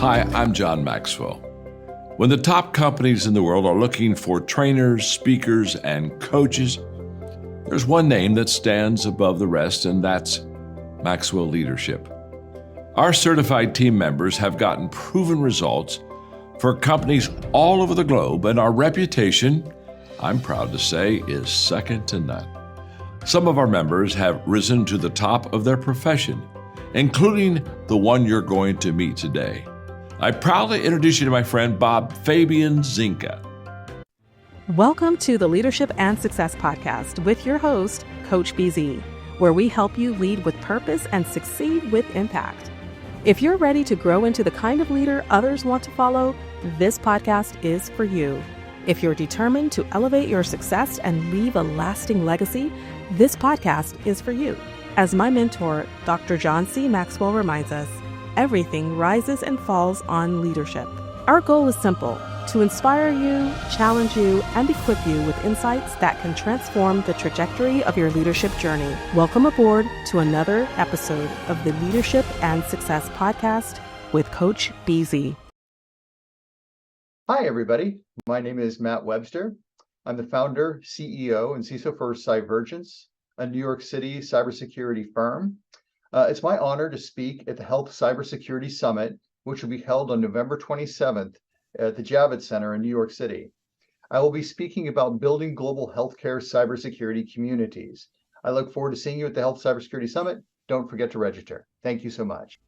Hi, I'm John Maxwell. When the top companies in the world are looking for trainers, speakers, and coaches, there's one name that stands above the rest, and that's Maxwell Leadership. Our certified team members have gotten proven results for companies all over the globe, and our reputation, I'm proud to say, is second to none. Some of our members have risen to the top of their profession, including the one you're going to meet today. I proudly introduce you to my friend Bob Fabian Zinka. Welcome to the Leadership and Success Podcast with your host, Coach BZ, where we help you lead with purpose and succeed with impact. If you're ready to grow into the kind of leader others want to follow, this podcast is for you. If you're determined to elevate your success and leave a lasting legacy, this podcast is for you. As my mentor, Dr. John C. Maxwell reminds us, everything rises and falls on leadership. Our goal is simple: to inspire you, challenge you, and equip you with insights that can transform the trajectory of your leadership journey. Welcome aboard to another episode of the Leadership and Success Podcast with Coach BZ. Hi, everybody. My name is Matt Webster. I'm the founder, CEO, and CISO for Cyvergence, a New York City cybersecurity firm. It's my honor to speak at the Health Cybersecurity Summit, which will be held on November 27th at the Javits Center in New York City. I will be speaking about building global healthcare cybersecurity communities. I look forward to seeing you at the Health Cybersecurity Summit. Don't forget to register. Thank you so much.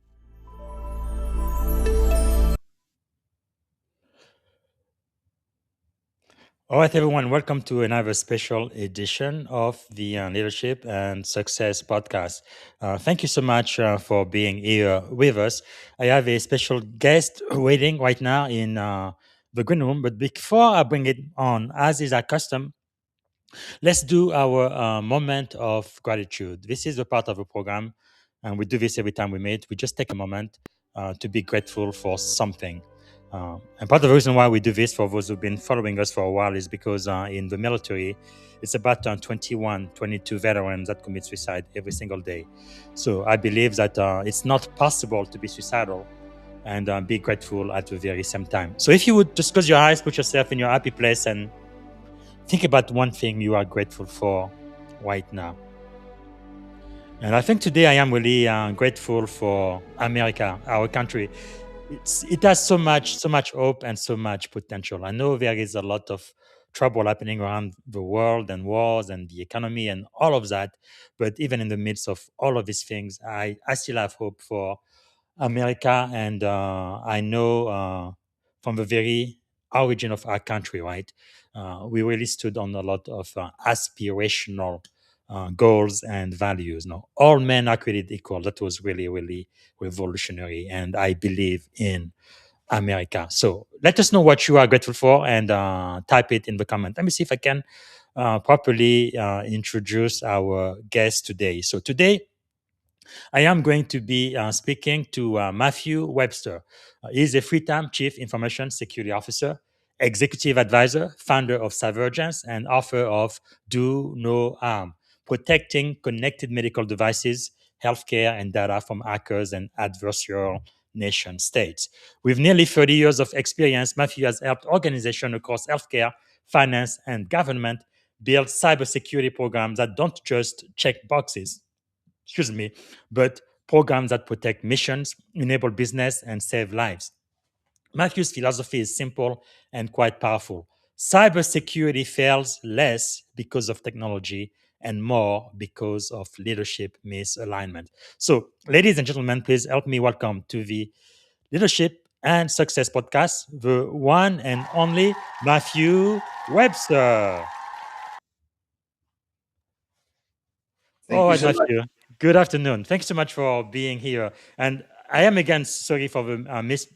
All right, everyone, welcome to another special edition of the Leadership and Success Podcast. Thank you so much for being here with us. I have a special guest waiting right now in the green room, but before I bring it on, as is our custom, let's do our moment of gratitude. This is a part of the program, and we do this every time we meet. We just take a moment to be grateful for something. And part of the reason why we do this, for those who've been following us for a while, is because in the military, it's about 22 veterans that commit suicide every single day. So I believe that it's not possible to be suicidal and be grateful at the very same time. So if you would just close your eyes, put yourself in your happy place, and think about one thing you are grateful for right now. And I think today I am really grateful for America, our country. It has so much hope and so much potential. I know there is a lot of trouble happening around the world and wars and the economy and all of that. But even in the midst of all of these things, I still have hope for America. And I know from the very origin of our country, right, we really stood on a lot of aspirational goals and values. No, all men are created equal. That was really, really revolutionary, and I believe in America. So let us know what you are grateful for, and type it in the comment. Let me see if I can properly introduce our guest today. So today, I am going to be speaking to Matthew Webster. He's a three-time Chief Information Security Officer, Executive Advisor, founder of Cyvergence, and author of Do No Harm: Protecting Connected Medical Devices, Healthcare, and Data from Hackers and Adversarial Nation States. With nearly 30 years of experience, Matthew has helped organizations across healthcare, finance, and government build cybersecurity programs that don't just check boxes, but programs that protect missions, enable business, and save lives. Matthew's philosophy is simple and quite powerful. Cybersecurity fails less because of technology and more because of leadership misalignment. So, ladies and gentlemen, please help me welcome to the Leadership and Success Podcast, the one and only Matthew Webster. Thank you so much. Matthew. Good afternoon. Thanks so much for being here. And I am again sorry for the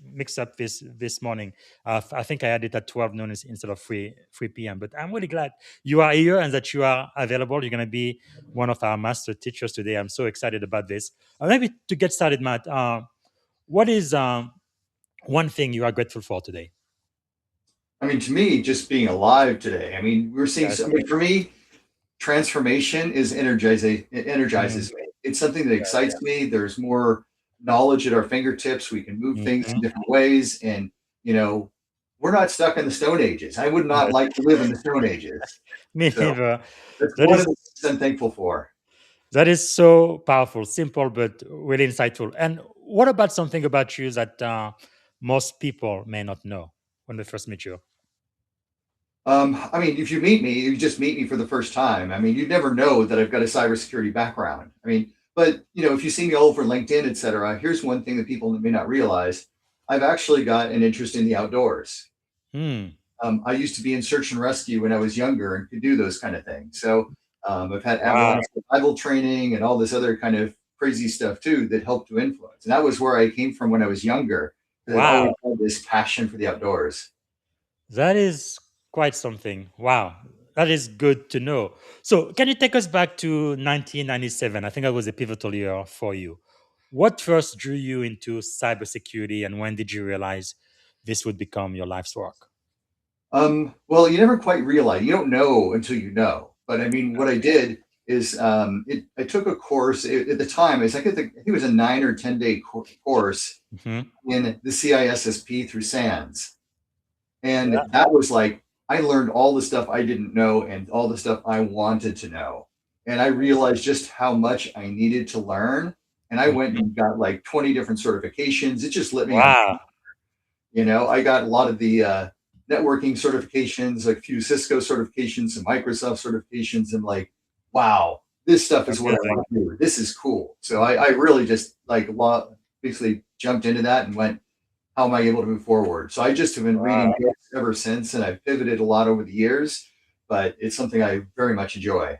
mix-up this morning. I think I had it at 12 noon instead of 3 p.m. But I'm really glad you are here and that you are available. You're going to be one of our master teachers today. I'm so excited about this. Maybe to get started, Matt, what is one thing you are grateful for today? I mean, to me, just being alive today. I mean, we're seeing. I mean, for me, transformation is energizes me. It's something that excites me. There's more knowledge at our fingertips. We can move things in different ways. And, we're not stuck in the Stone Ages. I would not like to live in the Stone Ages. Me So neither. that's That one is of the things I'm thankful for. that is so powerful, simple, but really insightful. And what about something about you that most people may not know when they first meet you? I mean, if you meet me, you just meet me for the first time. I mean, you'd never know that I've got a cybersecurity background. I mean, but if you see me all over LinkedIn, et cetera, here's one thing that people may not realize. I've actually got an interest in the outdoors. Hmm. I used to be in search and rescue when I was younger and could do those kind of things. So I've had Wow. avalanche survival training and all this other kind of crazy stuff too that helped to influence. And that was where I came from when I was younger. That I always Wow. had this passion for the outdoors. That is quite something. Wow. That is good to know. So, can you take us back to 1997? I think that was a pivotal year for you. What first drew you into cybersecurity, and when did you realize this would become your life's work? Well, you never quite realize. You don't know until you know. But I mean, what I did is I took a course at the time. It's like I think it was a 9 or 10 day course Mhm. in the CISSP through SANS. Yeah. And that was like, I learned all the stuff I didn't know and all the stuff I wanted to know. And I realized just how much I needed to learn. And I went Mhm. and got like 20 different certifications. It just lit me on. Wow. I got a lot of the networking certifications, like a few Cisco certifications, some Microsoft certifications. And like, wow, this stuff is what I Amazing. want to do. This is cool. So I really just basically jumped into that and went, how am I able to move forward? So I just have been reading Wow. books ever since, and I've pivoted a lot over the years, but it's something I very much enjoy.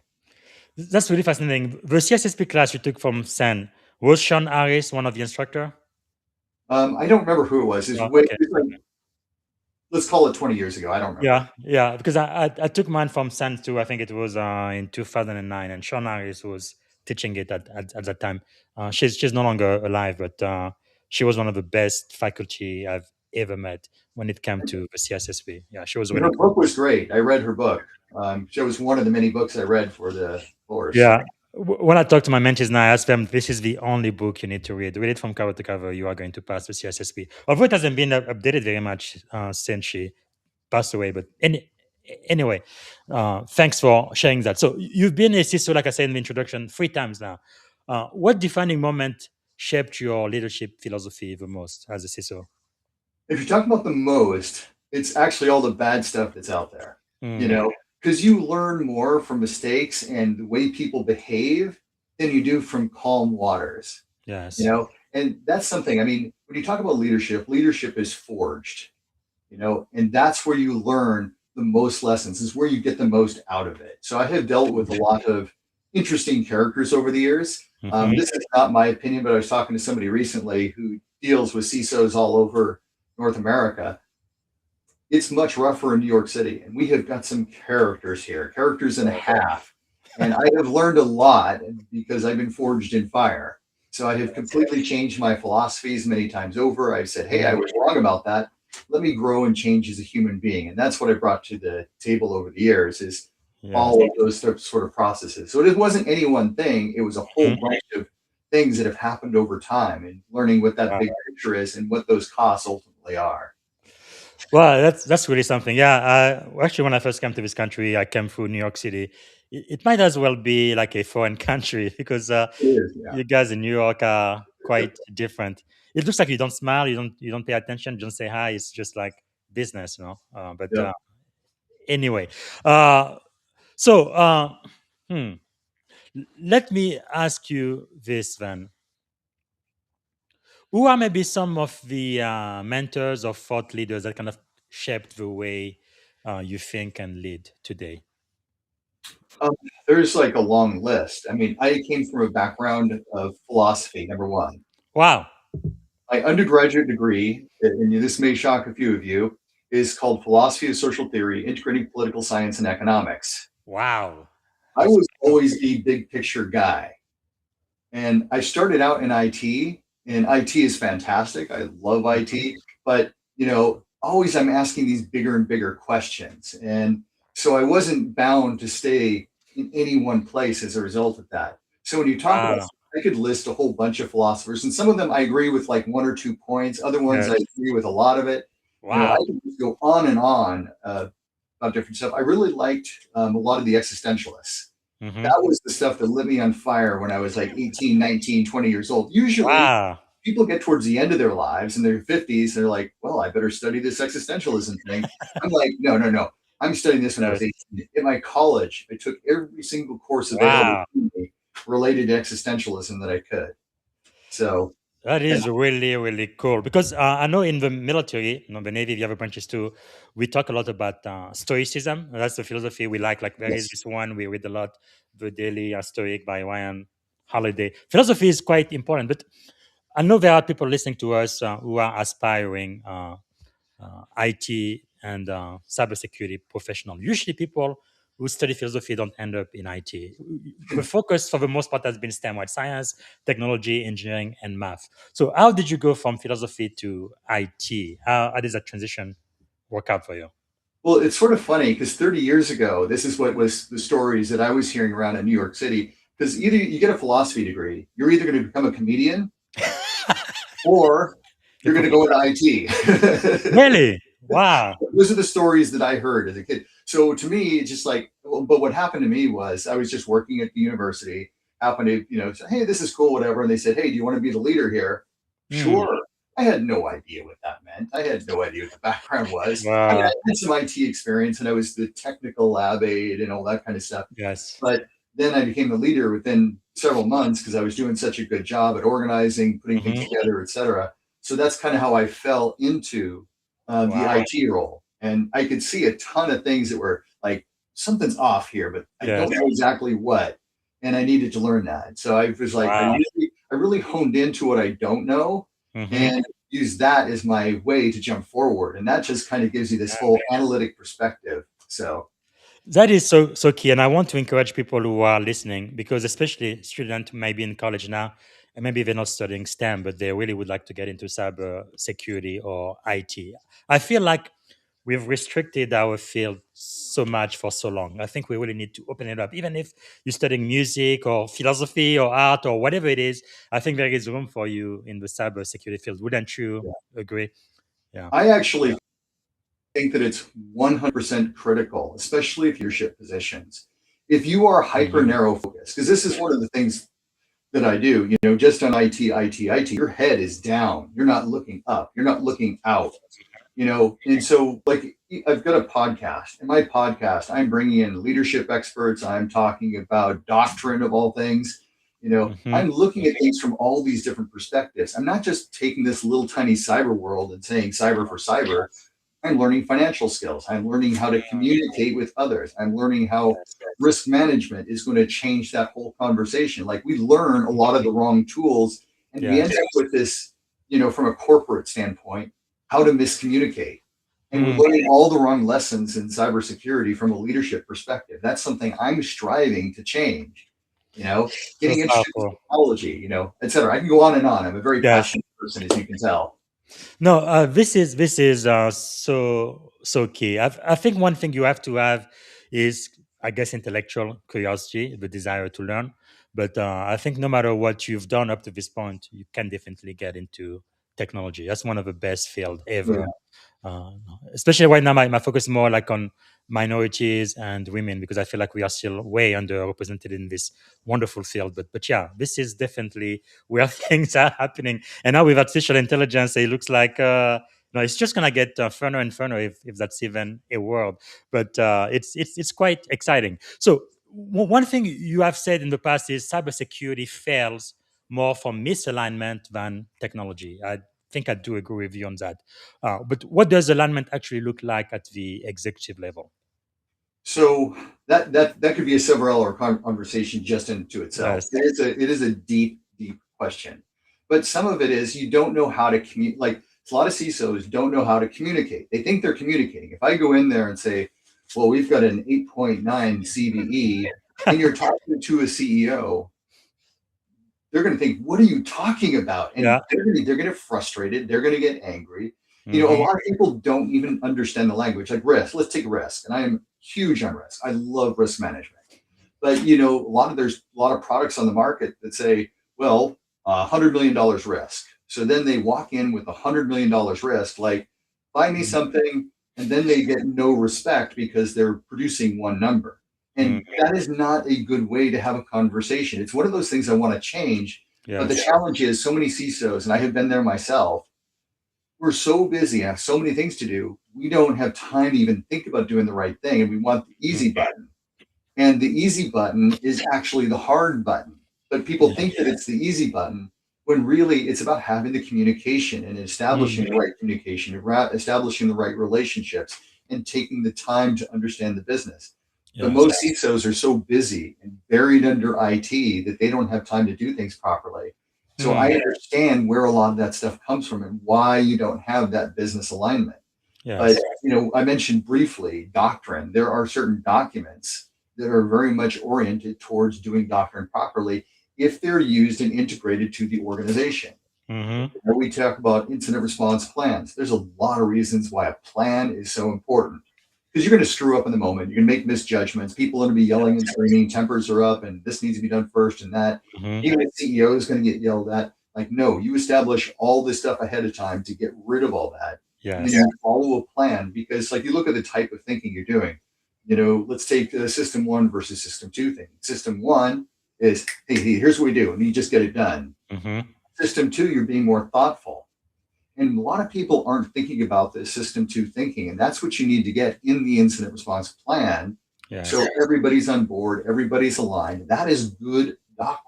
That's really fascinating. The CSSP class you took from Sen, was Sean Harris one of the instructor? I don't remember who it was. Oh, okay. It's like, let's call it 20 years ago. I don't remember. Yeah, yeah, because I took mine from San too. I think it was in 2009, and Sean Harris was teaching it at that time. She's no longer alive, but she was one of the best faculty I've ever met when it came to the CSSP. Yeah, she was And really her cool. book was great. I read her book. It was one of the many books I read for the course. Yeah. When I talk to my mentees now, I ask them, this is the only book you need to read. Read it from cover to cover. You are going to pass the CSSP. Although it hasn't been updated very much since she passed away. But anyway, thanks for sharing that. So you've been a CISO, like I said in the introduction, 3 times now. What defining moment shaped your leadership philosophy the most as a CISO? If you're talking about the most, it's actually all the bad stuff that's out there, Mm, because you learn more from mistakes and the way people behave than you do from calm waters. yes. And that's something. I mean, when you talk about leadership is forged, and that's where you learn the most lessons, is where you get the most out of it. So I have dealt with a lot of interesting characters over the years. Mhm. This is not my opinion, but I was talking to somebody recently who deals with CISOs all over North America. It's much rougher in New York City, and we have got some characters and a half. And I have learned a lot because I've been forged in fire. So I have completely changed my philosophies many times over. I've said, hey, I was wrong about that. Let me grow and change as a human being. And that's what I brought to the table over the years, is Yes. all of those sort of processes. So it wasn't any one thing. It was a whole Mhm. bunch of things that have happened over time, and learning what that Wow. big picture is and what those costs ultimately are. Well, that's really something. Yeah, actually, when I first came to this country, I came through New York City. It might as well be like a foreign country because It is, yeah. you guys in New York are quite different. It looks like you don't smile, you don't pay attention, you don't say hi. It's just like business. But Yep. anyway, uh, so hmm, let me ask you this then: who are maybe some of the mentors or thought leaders that kind of shaped the way you think and lead today? Um, there's like a long list. I mean, I came from a background of philosophy, number one. Wow, My undergraduate degree, and this may shock a few of you, is called Philosophy of Social Theory, Integrating Political Science and Economics. wow, I that's was always the big picture guy. And I started out in IT, and IT is fantastic. I love IT, but always I'm asking these bigger and bigger questions. And so I wasn't bound to stay in any one place as a result of that. So when you talk about wow. I could list a whole bunch of philosophers, and some of them I agree with like 1 or 2 points. Other ones I Yes. agree with a lot of it. I Wow. can just go on and on about different stuff. I really liked a lot of the existentialists. Hmm. That was the stuff that lit me on fire when I was like 18, 19, 20 years old. Usually Wow. people get towards the end of their lives in their 50s, they're like, well, I better study this existentialism thing. I'm like, no, no, no. I'm studying this when I was Yes. 18. In my college, I took every single course available Wow. to me related to existentialism that I could. So, That yeah, is really, really cool because I know in the military, the Navy, we have branches too. We talk a lot about Stoicism. That's the philosophy we like. Like there is yes. this one we read a lot, The Daily Stoic by Ryan Holiday. Philosophy is quite important, but I know there are people listening to us who are aspiring IT and cybersecurity professional. Usually, people who study philosophy don't end up in IT. The focus, for the most part, has been STEM, right? Science, technology, engineering, and math. So, how did you go from philosophy to IT? How does that transition work out for you? Well, it's sort of funny because 30 years ago, this is what was the stories that I was hearing around in New York City. Because either you get a philosophy degree, you're either going to become a comedian or The you're going to prof- go into IT. really? Wow. Those are the stories that I heard as a kid. So to me, it's just like, well, but what happened to me was I was just working at the university, happened to, say, hey, this is cool, whatever. And they said, hey, do you want to be the leader here? Hmm. Sure. I had no idea what that meant. I had no idea what the background was. I mean, I Wow. had some IT experience and I was the technical lab aide and all that kind of stuff. Yes. But then I became the leader within several months because I was doing such a good job at organizing, putting things Hmm. together, et cetera. So that's kind of how I fell into the Wow. IT role. And I could see a ton of things that were like, something's off here, but I Yes. don't know exactly what. And I needed to learn that. So I was like, Wow. I really honed into what I don't know Hmm. and use that as my way to jump forward. And that just kind of gives you this whole analytic perspective. So, That is so key, and I want to encourage people who are listening because, especially students maybe in college now, and maybe they're not studying STEM, but they really would like to get into cyber security or IT. I feel like we've restricted our field so much for so long. I think we really need to open it up. Even if you're studying music or philosophy or art or whatever it is, I think there is room for you in the cyber security field. Wouldn't you yeah. agree? Yeah. I actually think that it's 100% critical, especially if leadership positions. If you are hyper Hmm. narrow focused, because this is one of the things that I do, just on IT, your head is down. You're not looking up. You're not looking out, And so, like, I've got a podcast. In my podcast, I'm bringing in leadership experts. I'm talking about doctrine of all things. Hmm. I'm looking at things from all these different perspectives. I'm not just taking this little tiny cyber world and saying cyber for cyber. I'm learning financial skills. I'm learning how to communicate with others. I'm learning how risk management is going to change that whole conversation. Like we learn a lot of the wrong tools and we end Yes. up with this, from a corporate standpoint, how to miscommunicate. And we're Mm. learning all the wrong lessons in cybersecurity from a leadership perspective. That's something I'm striving to change, So getting interested in powerful. technology, et cetera. I can go on and on. I'm a very Yes. passionate person, as you can tell. No, this is so key. I think one thing you have to have is, I guess, intellectual curiosity, the desire to learn. But I think no matter what you've done up to this point, you can definitely get into technology. That's one of the best field Yeah. ever. uh, Especially right now, my focus is more like on minorities and women because I feel like we are still way underrepresented in this wonderful field. But yeah, this is definitely where things are happening. And now with artificial intelligence, it looks like it's just gonna get further and further if that's even a word. But it's quite exciting. So one thing you have said in the past is cybersecurity fails more from misalignment than technology. I think I do agree with you on that. But what does alignment actually look like at the executive level? So that could be a several hour conversation just into itself. Yes. It is a deep question, but some of it is you don't know how to communicate. Like a lot of CISOs don't know how to communicate. They think they're communicating. If I go in there and say, "Well, we've got an 8.9 CVE," and you're talking to a CEO, they're going to think, "What are you talking about?" And Yeah. they're going to get frustrated. They're going to get angry. A Hmm. lot of people don't even understand the language. Like risk, let's take risk, and I am huge on risk. I love risk management, but a lot of there's a lot of products on the market that say, well, $100 million risk. So then they walk in with $100 million risk, like, buy me something, and then they get no respect because they're producing one number. And that is not a good way to have a conversation. It's one of those things I want to change. But the challenge is so many CISOs, and I have been there myself, we're so busy, have so many things to do, we don't have time to even think about doing the right thing. And we want the easy button. And the easy button is actually the hard button. But people think that it's the easy button when really it's about having the communication and establishing the right communication, establishing the right relationships, and taking the time to understand the business. But most CISOs are so busy and buried under IT that they don't have time to do things properly. So I understand where a lot of that stuff comes from and why you don't have that business alignment. But I mentioned briefly doctrine. There are certain documents that are very much oriented towards doing doctrine properly if they're used and integrated to the organization. When we talk about incident response plans, there's a lot of reasons why a plan is so important. Because you're going to screw up in the moment. You're going to make misjudgments. People are going to be yelling and screaming. Tempers are up, and this needs to be done first, and that. Even the CEO is going to get yelled at. Like, no, you establish all this stuff ahead of time to get rid of all that. And then you follow a plan, because, like, you look at the type of thinking you're doing. Let's take the system 1 versus system 2 thing. System 1 is, hey, here's what we do, and you just get it done. System 2, you're being more thoughtful. And a lot of people aren't thinking about this system 2 thinking, and that's what you need to get in the incident response plan. So everybody's on board, everybody's aligned. That is good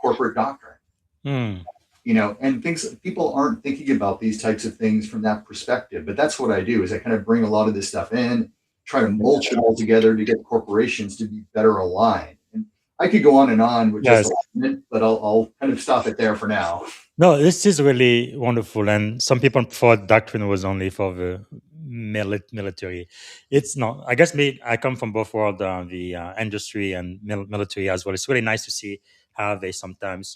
corporate doctrine. And people aren't thinking about these types of things from that perspective. But that's what I do, is I kind of bring a lot of this stuff in, try to mulch it all together to get corporations to be better aligned. And I could go on with just alignment, but I'll kind of stop it there for now. No, this is really wonderful. And some people thought doctrine was only for the military. It's not. I guess I come from both worlds, the industry and military as well. It's really nice to see how they sometimes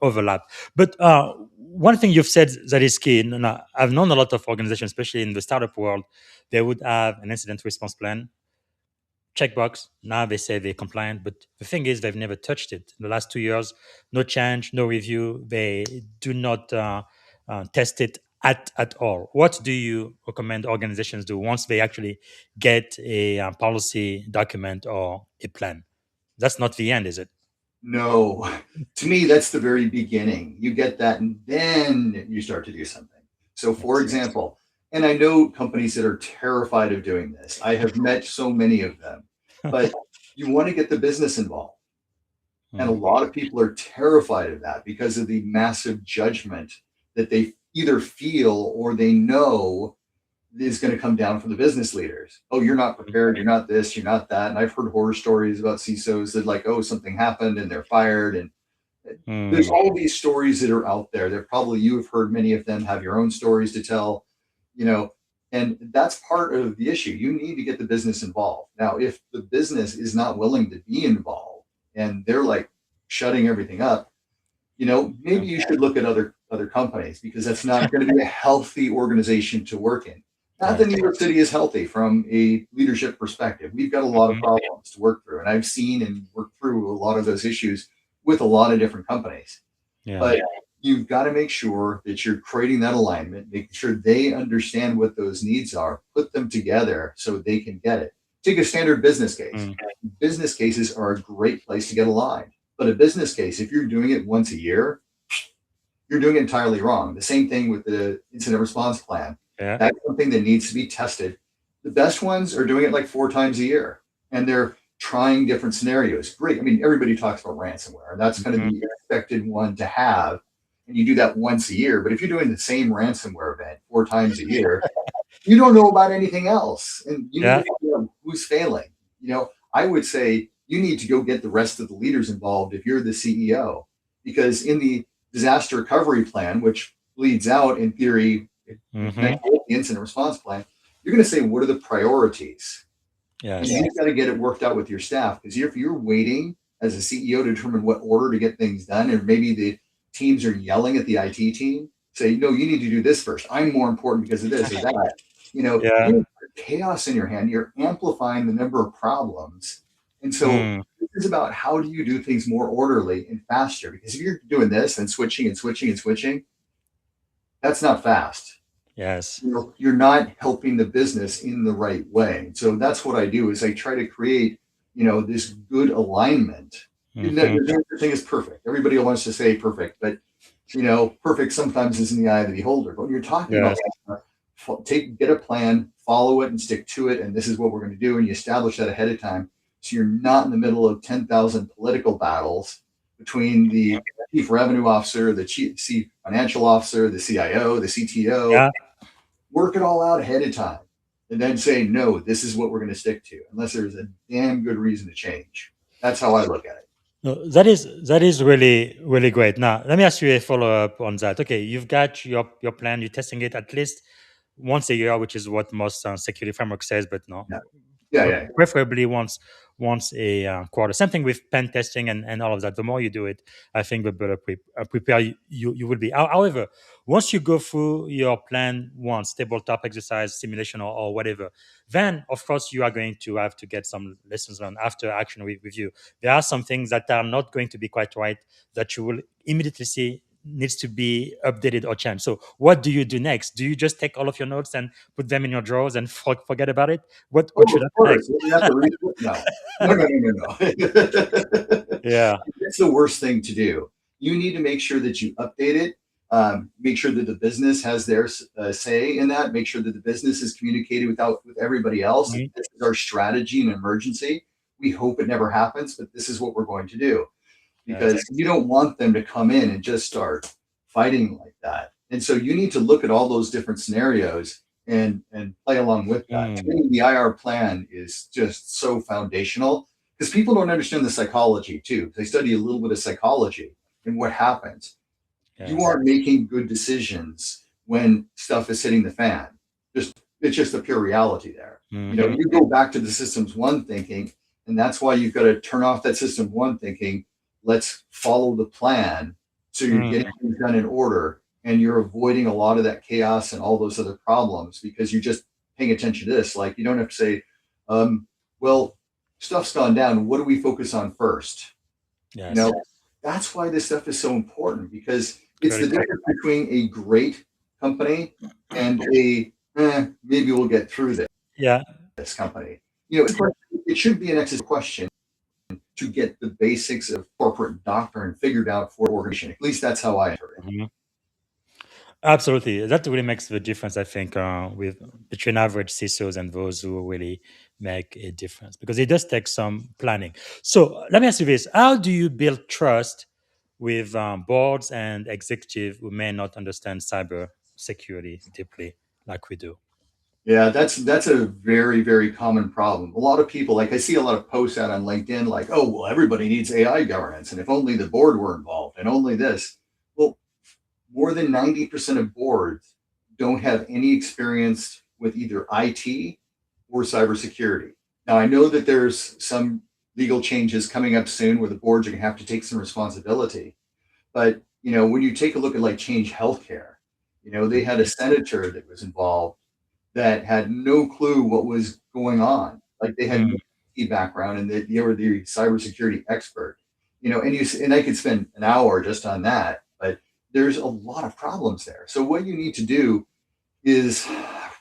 overlap. But one thing you've said that is key, and I've known a lot of organizations, especially in the startup world, they would have an incident response plan, checkbox. Now they say they're compliant, but the thing is, they've never touched it. In the last 2 years, no change, no review. They do not test it at all. What do you recommend organizations do once they actually get a policy document or a plan? That's not the end, is it? No, to me, that's the very beginning. You get that, and then you start to do something. So, for example, and I know companies that are terrified of doing this. I have met so many of them, but you want to get the business involved. And a lot of people are terrified of that because of the massive judgment that they either feel or they know is going to come down from the business leaders. Oh, you're not prepared. You're not this, you're not that. And I've heard horror stories about CISOs that, like, oh, something happened and they're fired. And there's all these stories that are out there. You have heard many of them, have your own stories to tell, and that's part of the issue. You need to get the business involved. Now, if the business is not willing to be involved and they're like shutting everything up, maybe you should look at other companies, because that's not going to be a healthy organization to work in. Not that New York City is healthy from a leadership perspective. We've got a lot of problems to work through, and I've seen and worked through a lot of those issues with a lot of different companies. But you've got to make sure that you're creating that alignment, making sure they understand what those needs are, put them together so they can get it. Take a standard business case. Business cases are a great place to get aligned. But a business case, if you're doing it once a year, you're doing it entirely wrong. The same thing with the incident response plan. That's something that needs to be tested. The best ones are doing it like 4 times a year, and they're trying different scenarios. Great. I mean, everybody talks about ransomware, and that's kind of the expected one to have. And you do that once a year. But if you're doing the same ransomware event 4 times a year, you don't know about anything else. And you need to know who's failing. I would say you need to go get the rest of the leaders involved if you're the CEO, because in the disaster recovery plan, which bleeds out in theory, the incident response plan, you're going to say, what are the priorities? And you've got to get it worked out with your staff, because if you're waiting as a CEO to determine what order to get things done, and maybe the teams are yelling at the IT team, say, no, you need to do this first. I'm more important because of this or that. You have chaos in your hand. You're amplifying the number of problems. And so is about how do you do things more orderly and faster? Because if you're doing this and switching and switching and switching, that's not fast. Yes. You're not helping the business in the right way. So that's what I do is I try to create, this good alignment. The thing is perfect. Everybody wants to say perfect, but perfect sometimes is in the eye of the beholder. But when you're talking about get a plan, follow it and stick to it. And this is what we're going to do. And you establish that ahead of time. So you're not in the middle of 10,000 political battles between the chief revenue officer, the chief financial officer, the CIO, the CTO. Yeah. Work it all out ahead of time and then say, no, this is what we're going to stick to, unless there's a damn good reason to change. That's how I look at it. No, that is really, really great. Now, let me ask you a follow-up on that. Okay, you've got your plan, you're testing it at least once a year, which is what most security framework says, but no. Yeah. Preferably once a quarter. Same thing with pen testing and all of that. The more you do it, I think the better prepared you will be. However, once you go through your plan once, tabletop exercise, simulation, or whatever, then of course you are going to have to get some lessons learned after action with you. There are some things that are not going to be quite right that you will immediately see needs to be updated or changed. So what do you do next? Do you just take all of your notes and put them in your drawers and forget about it? What should happen next? You have to read it. No. Yeah. That's the worst thing to do. You need to make sure that you update it. Make sure that the business has their say in that. Make sure that the business is communicated with everybody else. Mhm. This is our strategy in emergency. We hope it never happens, but this is what we're going to do. Because you don't want them to come in and just start fighting like that. And so you need to look at all those different scenarios and play along with that. To me, the IR plan is just so foundational because people don't understand the psychology too. They study a little bit of psychology and what happens. Yes. You aren't making good decisions when stuff is hitting the fan. It's just a pure reality there. You go back to the systems one thinking, and that's why you've got to turn off that system one thinking. Let's follow the plan so you're getting things done in order and you're avoiding a lot of that chaos and all those other problems because you're just paying attention to this. Like you don't have to say, well, stuff's gone down. What do we focus on first? Yes. That's why this stuff is so important because it's the difference between a great company and a maybe we'll get through this. Yeah. This company. It should be an exercise question to get the basics of corporate doctrine figured out for organization. At least that's how I enter it. Absolutely. That really makes the difference, I think, with between average CISOs and those who really make a difference because it does take some planning. So let me ask you this. How do you build trust with boards and executives who may not understand cyber security deeply like we do? Yeah, that's a very, very common problem. A lot of people, like I see a lot of posts out on LinkedIn, like, oh, well, everybody needs AI governance. And if only the board were involved and only this. Well, more than 90% of boards don't have any experience with either IT or cybersecurity. Now, I know that there's some legal changes coming up soon where the boards are going to have to take some responsibility. But, when you take a look at like Change Healthcare, they had a senator that was involved that had no clue what was going on. Like they had no background and they were the cybersecurity expert, and I could spend an hour just on that, but there's a lot of problems there. So what you need to do is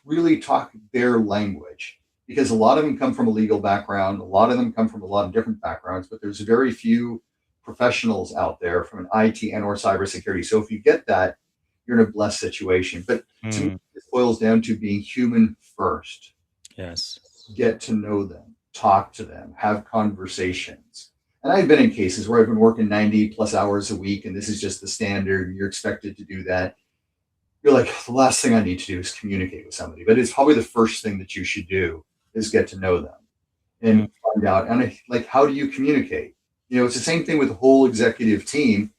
really talk their language because a lot of them come from a legal background. A lot of them come from a lot of different backgrounds, but there's very few professionals out there from an IT and or cybersecurity. So if you get that, you're in a blessed situation. But to me, it boils down to being human first. Yes. Get to know them, talk to them, have conversations. And I've been in cases where I've been working 90 plus hours a week, and this is just the standard, and you're expected to do that. You're like, the last thing I need to do is communicate with somebody. But it's probably the first thing that you should do is get to know them and find out. And like, how do you communicate? It's the same thing with the whole executive team.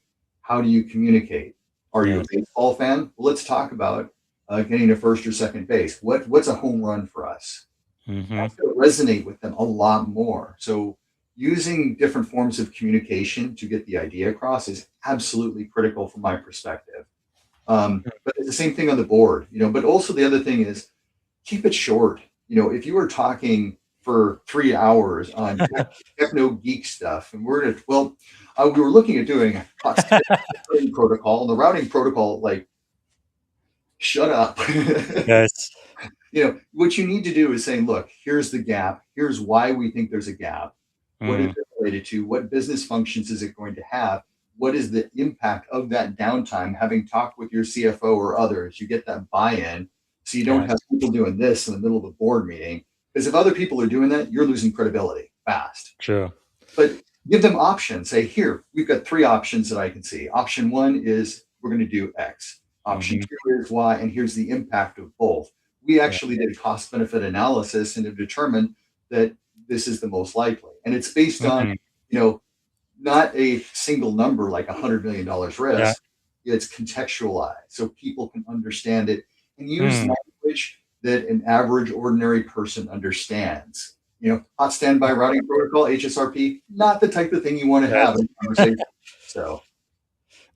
How do you communicate? Are you a baseball fan? Well, let's talk about getting to first or second base. What's a home run for us? That's going to resonate with them a lot more. So using different forms of communication to get the idea across is absolutely critical from my perspective. But it's the same thing on the board, but also the other thing is keep it short. If you are talking for 3 hours on techno geek stuff. And we're going to, we were looking at doing a routing protocol, and the routing protocol, like, shut up. Yes. What you need to do is say, look, here's the gap. Here's why we think there's a gap. What is it related to? What business functions is it going to have? What is the impact of that downtime? Having talked with your CFO or others, you get that buy-in, so you don't have people doing this in the middle of a board meeting. Because if other people are doing that, you're losing credibility fast. Sure. But give them options. Say, here, we've got 3 options that I can see. Option 1 is we're going to do X. Option 2 is Y, and here's the impact of both. We actually did a cost-benefit analysis and have determined that this is the most likely. And it's based on, not a single number like $100 million risk. It's contextualized so people can understand it and use language that an average ordinary person understands. Hot standby routing protocol, HSRP, not the type of thing you want to have in a conversation. So,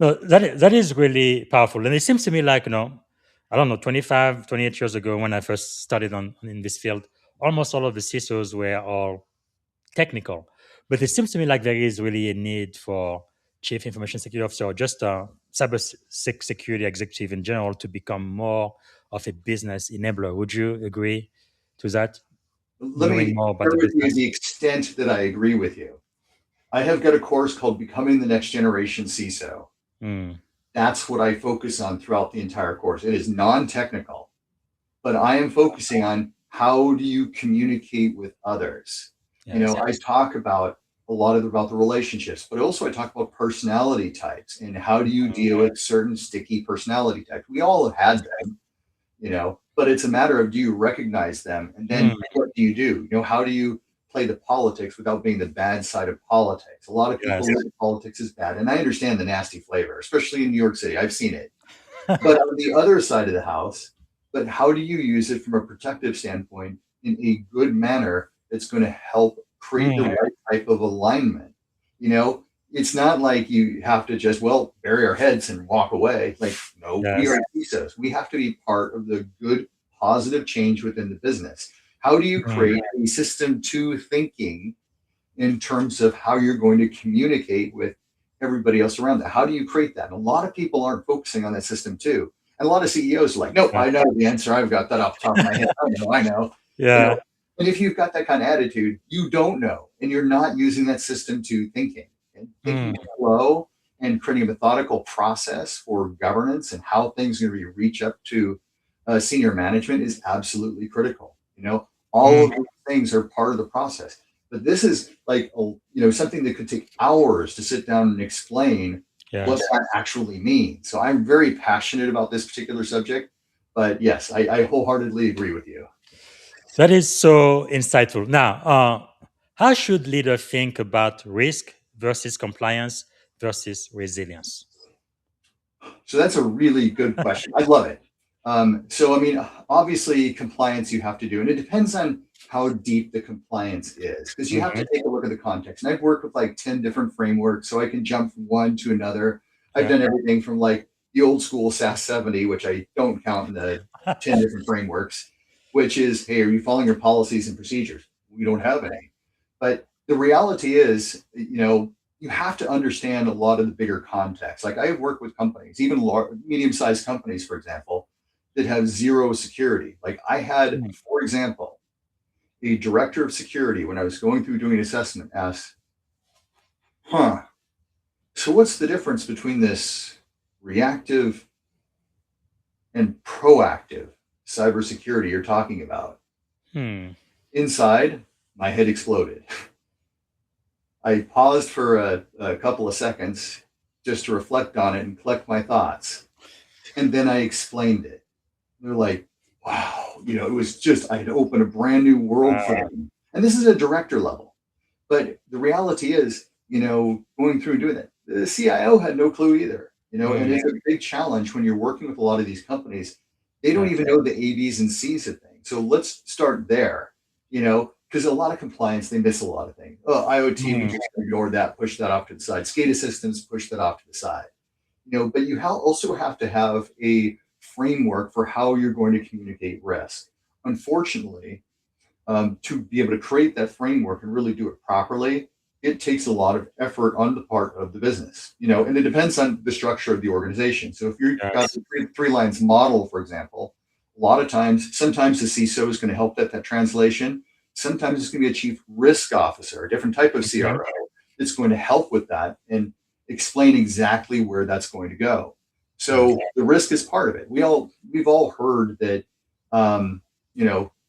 no, that is really powerful. And it seems to me like, I don't know, 25, 28 years ago when I first started in this field, almost all of the CISOs were all technical. But it seems to me like there is really a need for chief information security officer or just a cybersecurity executive in general to become more of a business enabler. Would you agree to that? Let me share with you the extent that I agree with you. I have got a course called Becoming the Next Generation CISO. That's what I focus on throughout the entire course. It is non-technical, but I am focusing on how do you communicate with others. I talk about a lot about the relationships, but also I talk about personality types and how do you deal with certain sticky personality types. We all have had them, but it's a matter of, do you recognize them? And then what do you do? How do you play the politics without being the bad side of politics? A lot of people look at politics as bad, and I understand the nasty flavor, especially in New York City. I've seen it. But on the other side of the house, but how do you use it from a protective standpoint in a good manner that's going to help create the right type of alignment? It's not like you have to just, bury our heads and walk away. Like, no, we are CISOs. We have to be part of the good, positive change within the business. How do you create a system 2 thinking in terms of how you're going to communicate with everybody else around that? How do you create that? And a lot of people aren't focusing on that system 2. And a lot of CEOs are like, nope, I know the answer. I've got that off the top of my head. I know. Yeah. And if you've got that kind of attitude, you don't know, and you're not using that system 2 thinking. And thinking flow and creating a methodical process for governance and how things are going to reach up to senior management is absolutely critical. All of these things are part of the process. But this is like, something that could take hours to sit down and explain what that actually means. So I'm very passionate about this particular subject. But yes, I wholeheartedly agree with you. That is so insightful. Now, how should leaders think about risk versus compliance versus resilience? So that's a really good question. I love it. Obviously compliance you have to do, and it depends on how deep the compliance is, because you have to take a look at the context. And I've worked with like 10 different frameworks, so I can jump from one to another. I've done everything from like the old school SAS 70, which I don't count in the 10 different frameworks, which is, hey, are you following your policies and procedures? We don't have any. But the reality is, you have to understand a lot of the bigger context. Like, I work with companies, even medium-sized companies, for example, that have zero security. Like, I had, for example, a director of security, when I was going through doing an assessment, asked, so what's the difference between this reactive and proactive cybersecurity you're talking about? Inside, my head exploded. I paused for a couple of seconds just to reflect on it and collect my thoughts. And then I explained it. They're like, wow, it was just, I had opened a brand new world for them. And this is a director level. But the reality is, going through and doing that, the CIO had no clue either, and it's a big challenge when you're working with a lot of these companies. They don't even know the A, B's, and C's of things. So let's start there, because a lot of compliance, they miss a lot of things. Oh, IoT, we just ignore that, push that off to the side. SCADA systems, push that off to the side. But you also have to have a framework for how you're going to communicate risk. Unfortunately, to be able to create that framework and really do it properly, it takes a lot of effort on the part of the business, and it depends on the structure of the organization. So if you've got Yes. the three lines model, for example, a lot of times, sometimes the CISO is going to help that translation. Sometimes it's going to be a chief risk officer, a different type of Mhm. CRO that's going to help with that and explain exactly where that's going to go. Yes. So the risk is part of it. We've all heard that,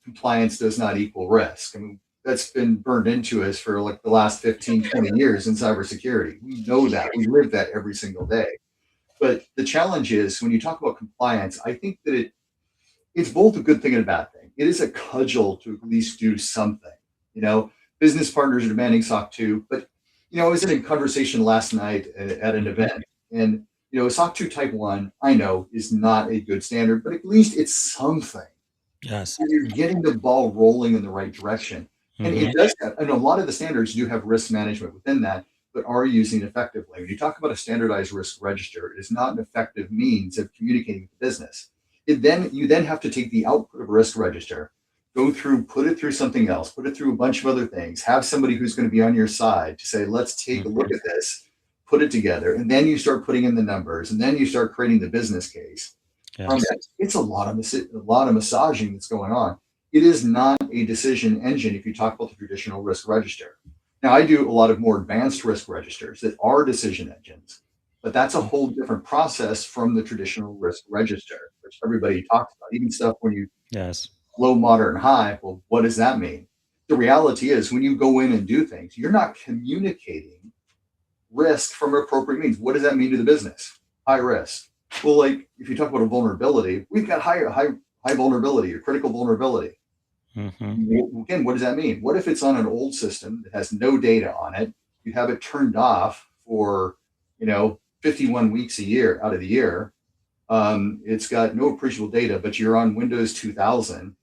compliance does not equal risk. I mean, that's been burned into us for like the last 15, 20 years in cybersecurity. We know that. We live that every single day. But the challenge is when you talk about compliance, I think that it's both a good thing and a bad thing. It is a cudgel to at least do something. You know, Business partners are demanding SOC 2, but I was in a conversation last night at an Mhm. event, and SOC 2 Type 1, I know, is not a good standard, but at least it's something. Yes. You're getting the ball rolling in the right direction. And it Mhm. does have, and a lot of the standards do have risk management within that, but are using it effectively. When you talk about a standardized risk register, it is not an effective means of communicating with the business. You then have to take the output of a risk register, go through, put it through something else, put it through a bunch of other things, have somebody who's going to be on your side to say, let's take a look Mhm. at this, put it together, and then you start putting in the numbers, and then you start creating the business case. Yes. It's a lot of massaging that's going on. It is not a decision engine if you talk about the traditional risk register. Now, I do a lot of more advanced risk registers that are decision engines, but that's a whole different process from the traditional risk register, which everybody talks about. Even stuff when you Yes. low, moderate, and high. Well, what does that mean? The reality is when you go in and do things, you're not communicating risk from appropriate means. What does that mean to the business? High risk. Well, like if you talk about a vulnerability, we've got high vulnerability or critical vulnerability. Mhm. Again, what does that mean? What if it's on an old system that has no data on it? You have it turned off for 51 weeks a year out of the year. It's got no appreciable data, but you're on Windows 2000.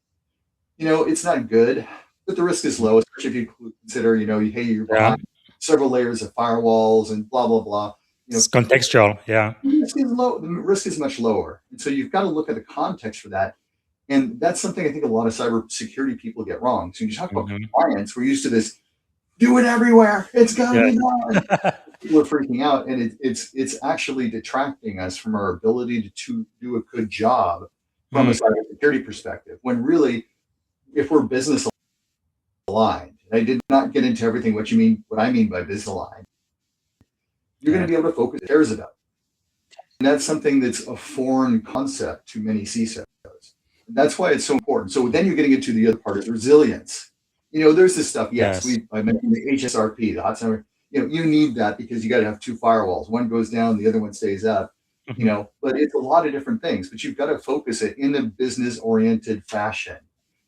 It's not good, but the risk is low, especially if you consider, hey, you're Yeah. behind several layers of firewalls and blah, blah, blah. It's contextual. Yeah. The risk is low. The risk is much lower. And so you've got to look at the context for that. And that's something I think a lot of cybersecurity people get wrong. So when you talk about Mhm. compliance, we're used to this, do it everywhere. It's got to Yes. be done. People are freaking out, and it's actually detracting us from our ability to do a good job from a Mm. cybersecurity perspective. When really, if we're business aligned, and I did not get into everything what I mean by business aligned, you're going to Yes. be able to focus cares about. And that's something that's a foreign concept to many CISOs. That's why it's so important. So then you're getting into the other part is resilience. There's this stuff. Yes, Yes. I mentioned the HSRP, the hot summer. You need that because you got to have two firewalls. One goes down, the other one stays up. Mhm. But it's a lot of different things. But you've got to focus it in a business-oriented fashion.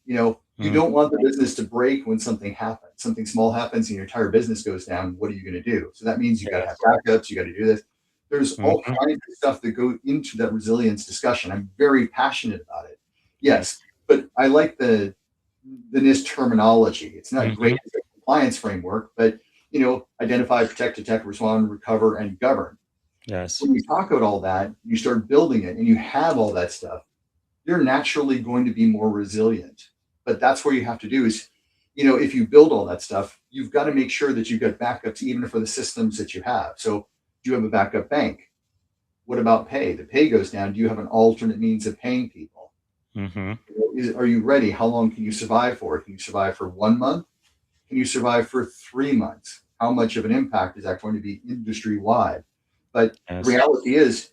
You Mm. don't want the business to break when something happens. Something small happens and your entire business goes down. What are you going to do? So that means you got to have Yes. backups. You got to do this. There's all Mhm. kinds of stuff that go into that resilience discussion. I'm very passionate about it. Yes. Yes, but I like the NIST terminology. It's not great Mhm. as a compliance framework, but identify, protect, detect, respond, recover, and govern. Yes. When you talk about all that, you start building it and you have all that stuff, you're naturally going to be more resilient. But that's where you have to do is, if you build all that stuff, you've got to make sure that you've got backups even for the systems that you have. So do you have a backup bank? What about pay? The pay goes down. Do you have an alternate means of paying people? Mhm. Are you ready? How long can you survive for? Can you survive for 1 month? Can you survive for 3 months? How much of an impact is that going to be industry wide? But the Yes. reality is,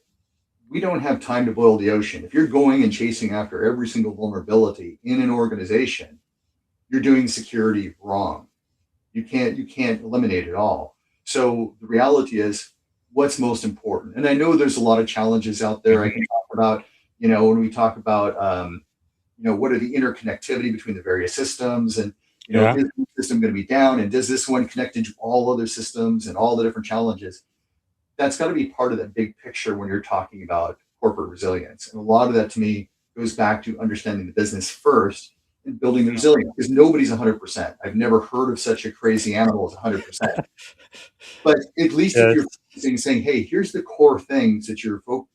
we don't have time to boil the ocean. If you're going and chasing after every single vulnerability in an organization, you're doing security wrong. You can't eliminate it all. So the reality is what's most important. And I know there's a lot of challenges out there. I Mhm. can talk about, when we talk about what are the interconnectivity between the various systems and Yeah. is the system going to be down and does this one connect into all other systems and all the different challenges? That's got to be part of that big picture when you're talking about corporate resilience. And a lot of that to me goes back to understanding the business first and building the resilience because nobody's 100%. I've never heard of such a crazy animal as 100%. But at least if Yes. you're saying, hey, here's the core things that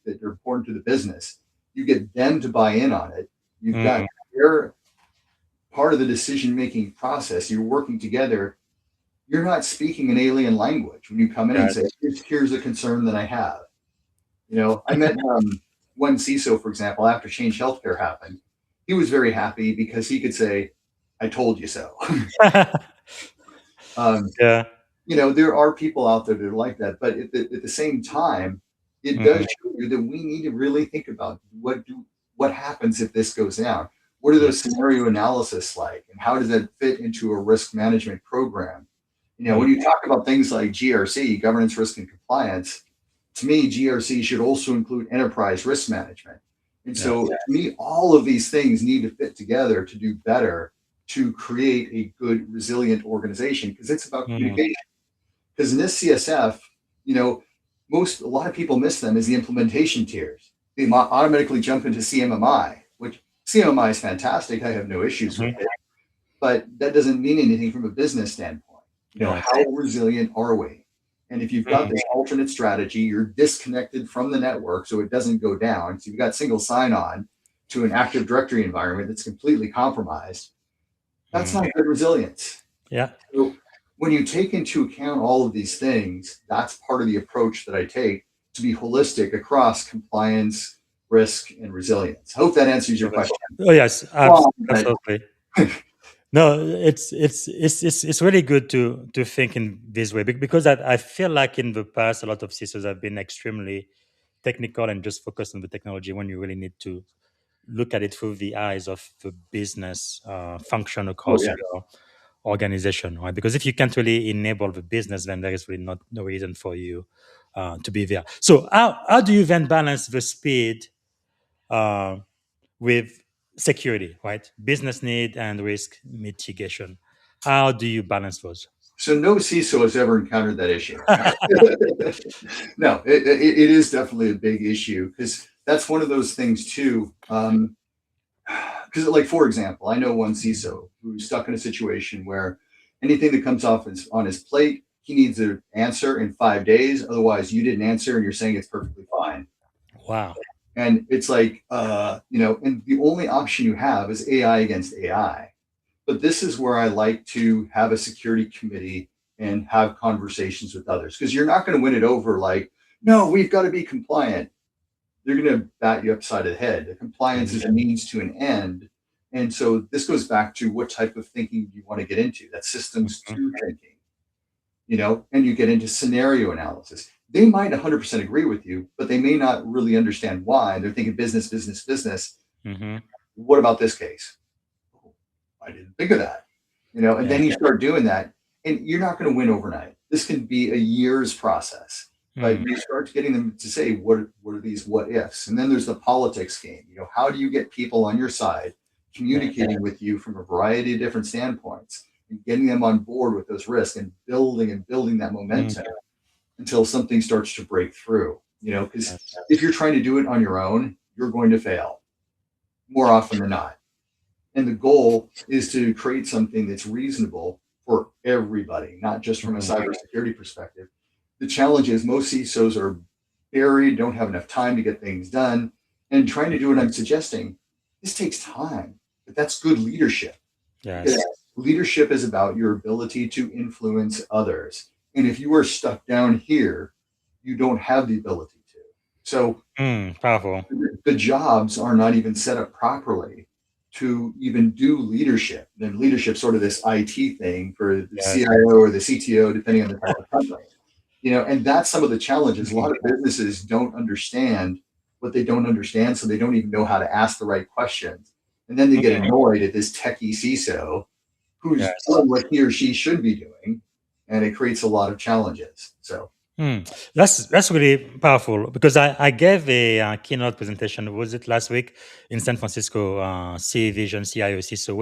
that are important to the business, you get them to buy in on it. You've got Mm. their part of the decision-making process, you're working together, you're not speaking an alien language when you come in and Yes. say, here's a concern that I have. I met one CISO, for example, after Change Healthcare happened. He was very happy because he could say, I told you so. um, Yeah. there are people out there that are like that, but at the same time, it does Mhm. show you that we need to really think about what happens if this goes down. What are Yeah. those scenario analysis like, and how does that fit into a risk management program? Mm. When you talk about things like GRC, governance, risk, and compliance, to me, GRC should also include enterprise risk management. And Yeah. so, to me, all of these things need to fit together to do better, to create a good, resilient organization, because it's about Mm. communication. Because in this CSF, you know, a lot of people miss them as the implementation tiers. They automatically jump into CMMI, which CMMI is fantastic. I have no issues with Mhm. it, but that doesn't mean anything from a business standpoint. Yes. How resilient are we? And if you've got Mm. this alternate strategy, you're disconnected from the network so it doesn't go down. So you've got single sign-on to an Active Directory environment that's completely compromised. That's Mm. not good resilience. Yeah. So when you take into account all of these things, that's part of the approach that I take to be holistic across compliance, risk, and resilience. I hope that answers your question. Oh yes, Well, but absolutely. No, it's really good to think in this way because I feel like in the past a lot of CISOs have been extremely technical and just focused on the technology when you really need to look at it through the eyes of the business function oh across yeah. your organization, right? Because if you can't really enable the business, then there is really no reason for you to be there. So how do you then balance the speed uh, with security, right? Business need and risk mitigation. How do you balance those? So no CISO has ever encountered that issue. No, it is definitely a big issue because that's one of those things too. Because, like, for example, I know one CISO who's stuck in a situation where anything that comes off on his plate, he needs an answer in 5 days. Otherwise, you didn't answer and you're saying it's perfectly fine. Wow. And it's like, and the only option you have is AI against AI. But this is where I like to have a security committee and have conversations with others because you're not going to win it over like, no, we've got to be compliant. They're going to bat you upside the head. The compliance is a means to an end. And so this goes back to what type of thinking you want to get into. That systems two thinking, and you get into scenario analysis. They might 100% agree with you, but they may not really understand why. They're thinking business, business, business. Mm-hmm. What about this case? I didn't think of that, and Yeah. then you start doing that and you're not going to win overnight. This can be a year's process, but Mm. you start getting them to say, what are these what ifs? And then there's the politics game. How do you get people on your side communicating with you from a variety of different standpoints and getting them on board with those risks and building that momentum until something starts to break through, because if you're trying to do it on your own, you're going to fail more often than not. And the goal is to create something that's reasonable for everybody, not just from a cybersecurity perspective. The challenge is most CISOs are buried, don't have enough time to get things done, and trying to do what I'm suggesting. This takes time, but that's good leadership. Yes. Because leadership is about your ability to influence others. And if you are stuck down here, you don't have the ability to. So Powerful. the jobs are not even set up properly to even do leadership. Then leadership sort of this IT thing for the Yes. CIO or the CTO, depending on the type of company. And that's some of the challenges. A lot of businesses don't understand what they don't understand, so they don't even know how to ask the right questions. And then they get annoyed at this techie CISO who's doing what he or she should be doing, and it creates a lot of challenges. So That's really powerful because I gave a keynote presentation. Was it last week in San Francisco? Vision CIOC. So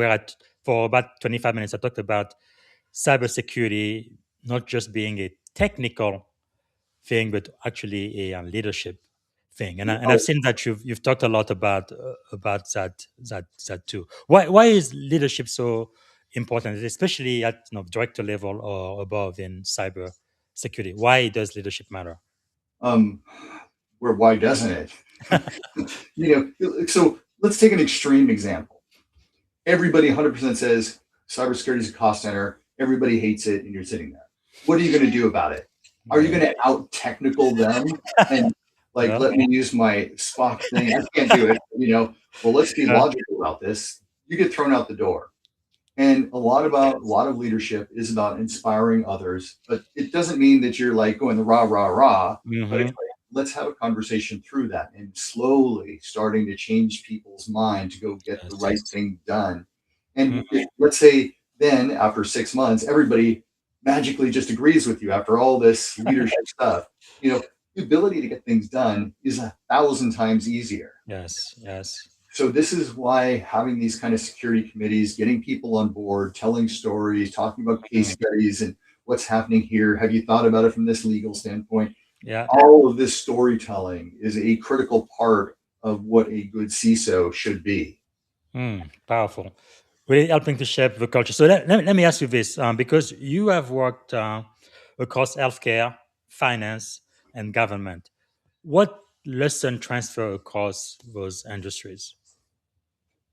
for about 25 minutes. I talked about cybersecurity not just being a technical thing, but actually a leadership thing. And I've seen that you've talked a lot about that too. Why is leadership so important, especially at director level or above in cyber security? Why does leadership matter? why doesn't it? So let's take an extreme example. Everybody 100% says cybersecurity is a cost center. Everybody hates it, and you're sitting there. What are you going to do about it? Are you going to out technical them and like Yeah. let me use my Spock thing? I can't do it. Well, let's be Yeah. logical about this. You get thrown out the door. And a lot of leadership is about inspiring others, but it doesn't mean that you're like going the rah rah rah. But it's Hmm. like, let's have a conversation through that and slowly starting to change people's mind to go get the right Yes. thing done. And Mhm. let's say then after 6 months, everybody magically just agrees with you after all this leadership stuff. The ability to get things done is 1,000 times easier. Yes. Yes. So this is why having these kind of security committees, getting people on board, telling stories, talking about case Mm. studies and what's happening here. Have you thought about it from this legal standpoint? Yeah. All of this storytelling is a critical part of what a good CISO should be. Powerful. Really helping to shape the culture. So let me ask you this, because you have worked across healthcare, finance, and government. What lesson transfer across those industries?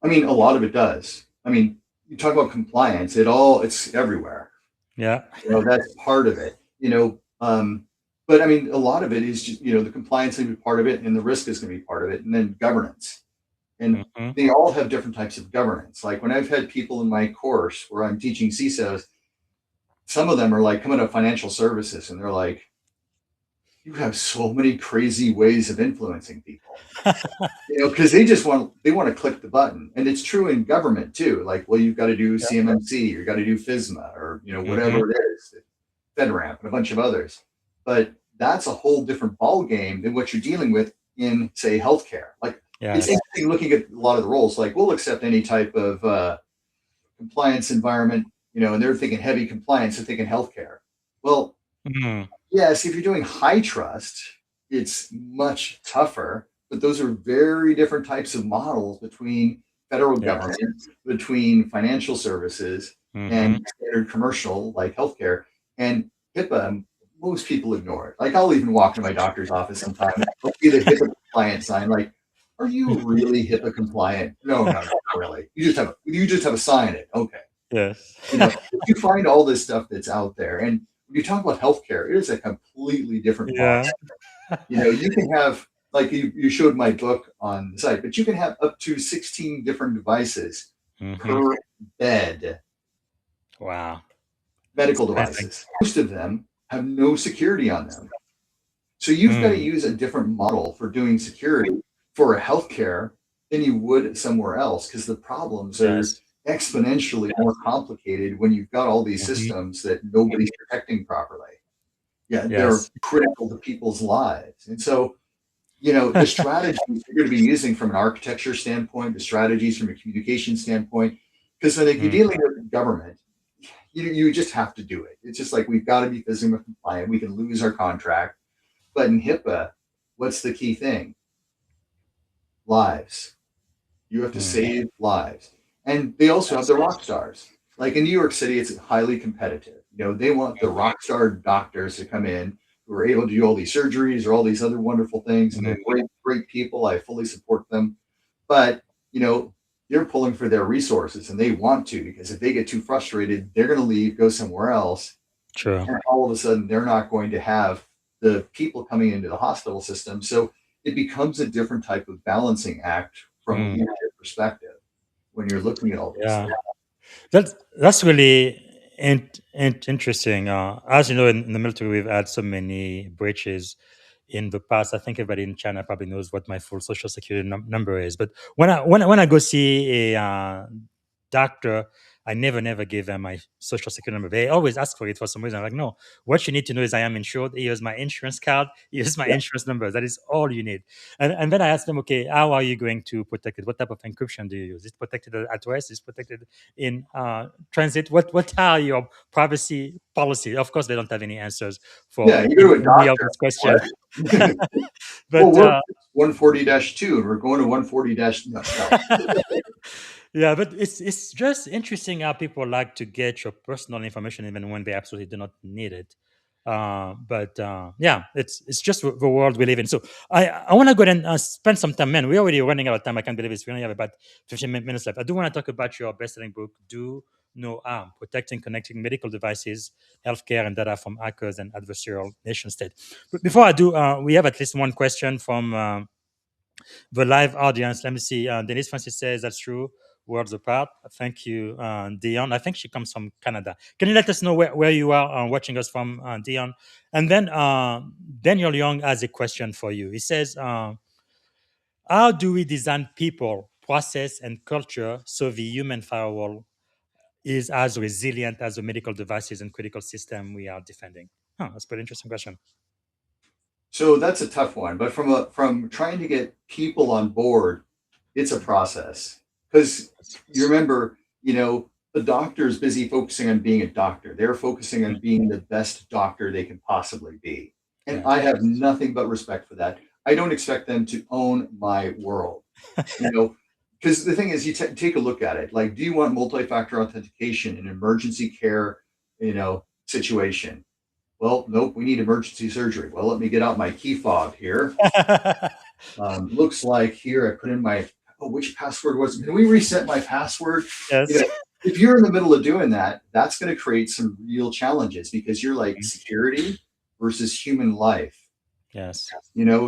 I mean, a lot of it does. I mean, you talk about compliance, it's everywhere. Yeah. That's part of it. But I mean, a lot of it is just, the compliance is going to be part of it, and the risk is going to be part of it, and then governance. And Hmm. they all have different types of governance. Like when I've had people in my course where I'm teaching CISOs, some of them are like coming to financial services and they're like, you have so many crazy ways of influencing people. Because they want to click the button. And it's true in government too. Like, well, you've got to do CMMC, or you've got to do FISMA, or Hmm. whatever it is, FedRAMP, and a bunch of others. But that's a whole different ball game than what you're dealing with in, say, healthcare. Like, it's Yes. interesting looking at a lot of the roles. Like, we'll accept any type of compliance environment, and they're thinking heavy compliance, they're thinking healthcare. Well, Mm. yes, if you're doing high trust, it's much tougher, but those are very different types of models between federal Yes. government, between financial services, Hmm. and standard commercial like healthcare. And HIPAA, most people ignore it. Like, I'll even walk to my doctor's office sometime and I'll see the HIPAA compliant sign. Like, are you really HIPAA compliant? No, no, no, not really. You just have to sign it. Okay. Yes. You find all this stuff that's out there. And when you talk about healthcare, it is a completely different Yeah. monster. You can have, like you showed my book on the site, but you can have up to 16 different devices Hmm. per bed, Wow. It's medical amazing. devices. Most of them have no security on them. So you've got to Mm. use a different model for doing security for a healthcare than you would somewhere else, because the problems are Yes. exponentially more complicated when you've got all these Hmm. systems that nobody's protecting properly. Yeah, they're Yes. critical to people's lives. And so, the strategies you're going to be using from an architecture standpoint, the strategies from a communication standpoint, because when you're Mm. dealing with government, you just have to do it. It's just like, we've got to be FISMA compliant. We can lose our contract. But in HIPAA, what's the key thing? Lives. You have to Mm. save lives. And they also have Yes. the rock stars. Like in New York City, it's highly competitive. They want the rock star doctors to come in who are able to do all these surgeries or all these other wonderful things. And Mhm. they're great, great people. I fully support them. But, they're pulling for their resources, and they want to, because if they get too frustrated, they're going to leave, go somewhere else. True. And all of a sudden, they're not going to have the people coming into the hospital system. So it becomes a different type of balancing act from a Mm. leadership perspective when you're looking at all these Yeah. things. That's really interesting. As you know, in the military, we've had so many breaches in the past. I think everybody in China probably knows what my full social security number is. But when I go see a doctor, I never give them my social security number. They always ask for it for some reason. I'm like, no, what you need to know is I am insured. Here's my insurance card. Here's my Yeah, insurance number. That is all you need. And then I ask them, okay, how are you going to protect it? What type of encryption do you use? Is it protected at rest? Is it protected in transit? What are your privacy policy? Of course, they don't have any answers for yeah. You go to a any of doctor. these What? questions. Well, But we're 140-2, and we're going to 140 no, no. yeah, but it's just interesting how people like to get your personal information even when they absolutely do not need it. Yeah, it's just the world we live in. So I want to go ahead and spend some time. Man, we're already running out of time. I can't believe it. We only have about 15 minutes left. I do want to talk about your best-selling book, Do No Harm: Protecting Connecting Medical Devices, Healthcare, and Data from Hackers and Adversarial Nation State. But before I do, we have at least one question from the live audience. Let me see. Denise Francis says that's true. Worlds apart. Thank you, Dion. I think she comes from Canada. Can you let us know where you are watching us from, Dion? And then Daniel Young has a question for you. He says, how do we design people, process, and culture so the human firewall is as resilient as the medical devices and critical system we are defending? That's a pretty interesting question. So that's a tough one, but from trying to get people on board, it's a process. Because you remember, the doctor is busy focusing on being a doctor. They're focusing on being the best doctor they can possibly be. And I have nothing but respect for that. I don't expect them to own my world, because the thing is, you take a look at it. Like, do you want multi-factor authentication in an emergency care, situation? Well, nope, we need emergency surgery. Well, let me get out my key fob here. Looks like here I put in which password was it? Can we reset my password? Yes. If you're in the middle of doing that, that's going to create some real challenges, because you're like security versus human life. Yes.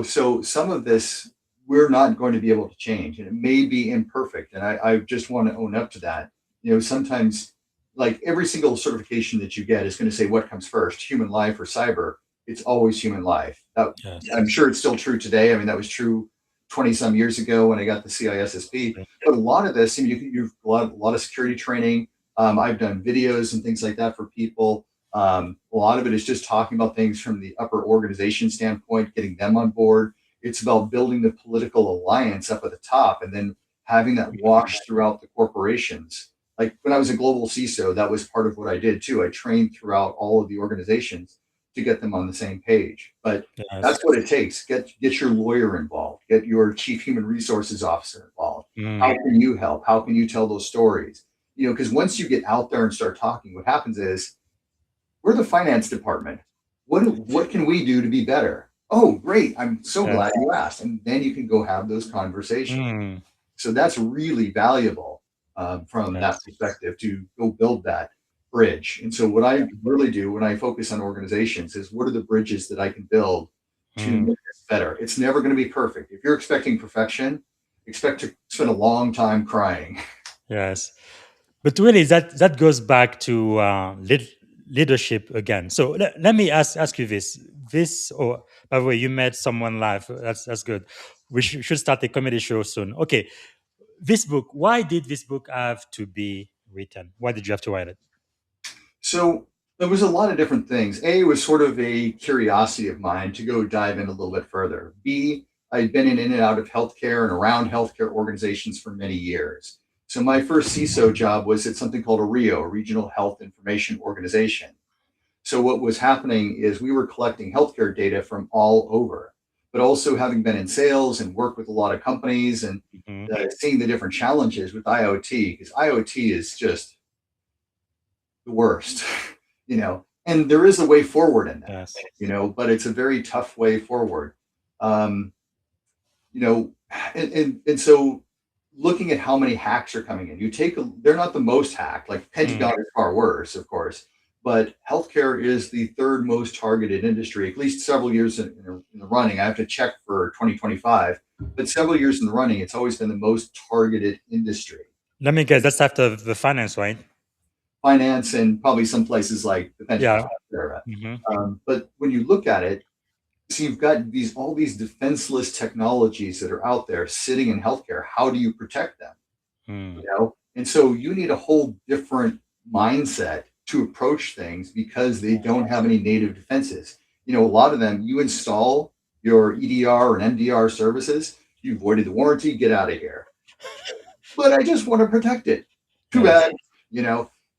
So some of this we're not going to be able to change, and it may be imperfect. And I just want to own up to that. Sometimes, like, every single certification that you get is going to say what comes first, human life or cyber. It's always human life. Yes. I'm sure it's still true today. I mean, that was true 20 some years ago when I got the CISSP. But a lot of this, you've a lot of security training. I've done videos and things like that for people. A lot of it is just talking about things from the upper organization standpoint, getting them on board. It's about building the political alliance up at the top and then having that wash throughout the corporations. Like when I was a global CISO, that was part of what I did too. I trained throughout all of the organizations to get them on the same page. But that's what it takes. Get your lawyer involved. Get your chief human resources officer involved. How can you help? How can you tell those stories? Because once you get out there and start talking, what happens is, we're the finance department. What can we do to be better? Oh, great. I'm so glad you asked. And then you can go have those conversations. So that's really valuable from that perspective, to go build that bridge. And so what I really do when I focus on organizations is, what are the bridges that I can build to make this better? It's never going to be perfect. If you're expecting perfection, expect to spend a long time crying. Yes. But really, that goes back to leadership again. So let me ask you this. Or by the way, you met someone live. That's good. We should start a comedy show soon. Okay, this book. Why did this book have to be written? Why did you have to write it? So there was a lot of different things. A, was sort of a curiosity of mine to go dive in a little bit further. B, I'd been in and out of healthcare and around healthcare organizations for many years. So my first CISO job was at something called a RIO, a Regional Health Information Organization. So what was happening is, we were collecting healthcare data from all over, but also having been in sales and worked with a lot of companies and seeing the different challenges with IoT, because IoT is just the worst, and there is a way forward in that, but it's a very tough way forward. And so looking at how many hacks are coming in, they're not the most hacked, like Pentagon is far worse, of course, but healthcare is the third most targeted industry, at least several years in the running. I have to check for 2025, but several years in the running, it's always been the most targeted industry. Let me guess, that's after the finance, right? Finance and probably some places like the pension era. But when you look at it, so you've got all these defenseless technologies that are out there sitting in healthcare. How do you protect them? And so you need a whole different mindset to approach things, because they don't have any native defenses. A lot of them, you install your EDR and MDR services, you voided the warranty, get out of here. But I just want to protect it. Too bad,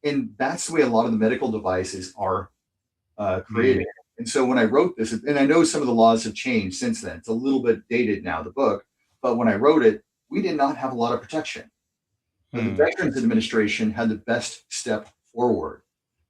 and that's the way a lot of the medical devices are created. And so when I wrote this, and I know some of the laws have changed since then, it's a little bit dated now, the book, but when I wrote it, we did not have a lot of protection. The Veterans Administration had the best step forward,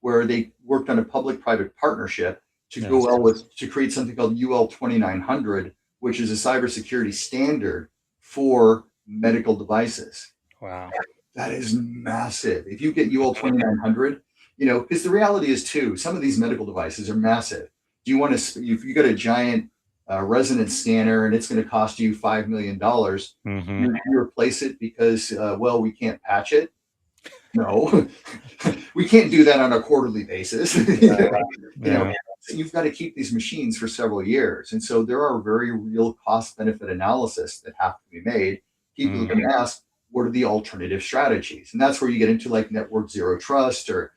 where they worked on a public-private partnership to go well with to create something called UL 2900, which is a cybersecurity standard for medical devices. Wow. That is massive. If you get UL 2900, because the reality is too, some of these medical devices are massive. Do you want to, if you got a giant resonance scanner and it's going to cost you $5 million, you replace it because, we can't patch it? No, we can't do that on a quarterly basis. You've got to keep these machines for several years. And so there are very real cost benefit analysis that have to be made. People are going to ask, what are the alternative strategies? And that's where you get into like network zero trust or,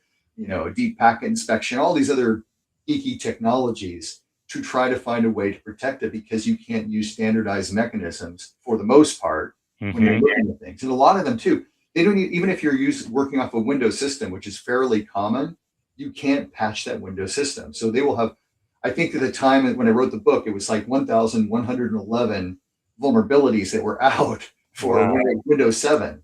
deep packet inspection, all these other geeky technologies to try to find a way to protect it, because you can't use standardized mechanisms for the most part when you're looking at things. And a lot of them too, they don't even if you're working off a Windows system, which is fairly common, you can't patch that Windows system. So they will have, I think at the time when I wrote the book, it was like 1,111 vulnerabilities that were out for Windows 7.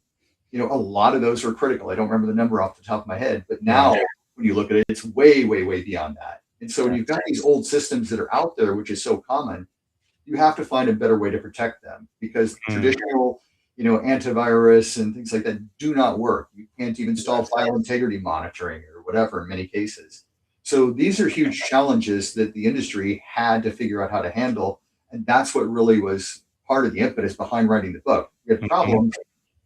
A lot of those were critical. I don't remember the number off the top of my head, but now when you look at it, it's way, way, way beyond that. And so when you've got these old systems that are out there, which is so common, you have to find a better way to protect them, because traditional, antivirus and things like that do not work. You can't even install file integrity monitoring or whatever in many cases. So these are huge challenges that the industry had to figure out how to handle. And that's what really was part of the impetus behind writing the book. We had problems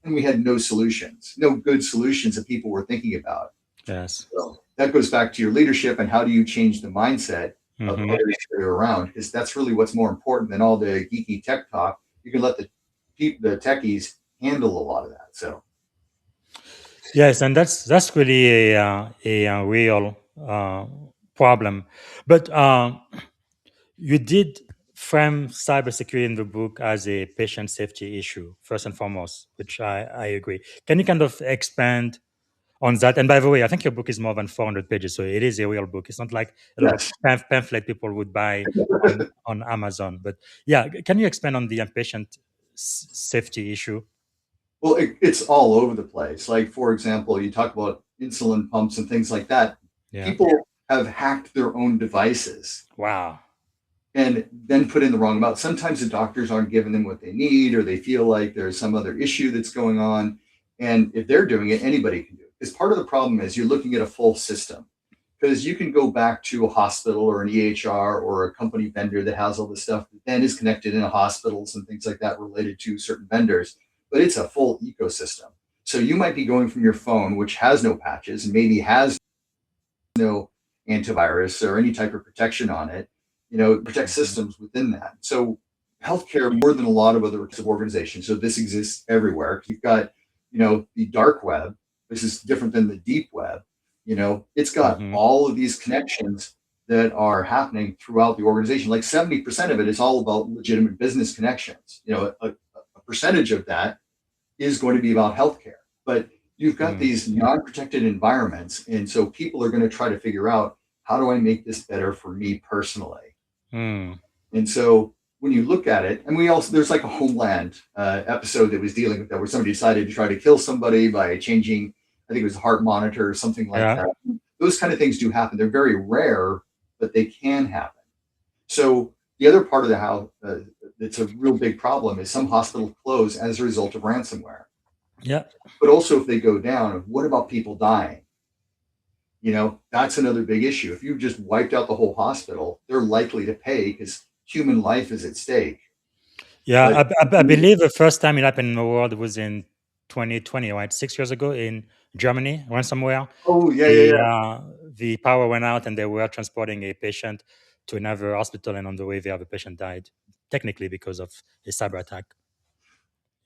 and we had no solutions, no good solutions that people were thinking about. Yes. So that goes back to your leadership and how do you change the mindset of others that are around, because that's really what's more important than all the geeky tech talk. You can let the techies handle a lot of that. So yes, and that's really a real problem. But you did frame cybersecurity in the book as a patient safety issue first and foremost, which I agree. Can you kind of expand on that? And by the way, I think your book is more than 400 pages, so it is a real book. It's not like a lot of pamphlet people would buy on Amazon. But yeah, can you expand on the patient safety issue? Well, it's all over the place. Like, for example, you talk about insulin pumps and things like that. Yeah. People have hacked their own devices. Wow. And then put in the wrong amount. Sometimes the doctors aren't giving them what they need, or they feel like there's some other issue that's going on. And if they're doing it, anybody can do it. Because part of the problem is you're looking at a full system. Because you can go back to a hospital or an EHR or a company vendor that has all this stuff that then is connected in hospitals and things like that related to certain vendors. But it's a full ecosystem. So you might be going from your phone, which has no patches, maybe has no antivirus or any type of protection on it, protect systems within that. So healthcare, more than a lot of other organizations, so this exists everywhere. You've got, the dark web. This is different than the deep web. It's got all of these connections that are happening throughout the organization. Like 70% of it is all about legitimate business connections. A percentage of that is going to be about healthcare, but you've got these non-protected environments. And so people are going to try to figure out, how do I make this better for me personally? And so when you look at it, and there's like a Homeland episode that was dealing with that, where somebody decided to try to kill somebody by changing, I think it was a heart monitor or something like that. Those kind of things do happen. They're very rare, but they can happen. So the other part of the how that's a real big problem is some hospitals close as a result of ransomware. Yeah. But also if they go down, what about people dying? That's another big issue. If you've just wiped out the whole hospital, they're likely to pay because human life is at stake. Yeah, I believe the first time it happened in the world was in 2020, right? 6 years ago in Germany, ransomware. Oh, yeah. The power went out and they were transporting a patient to another hospital, and on the way there, the patient died, technically because of a cyber attack.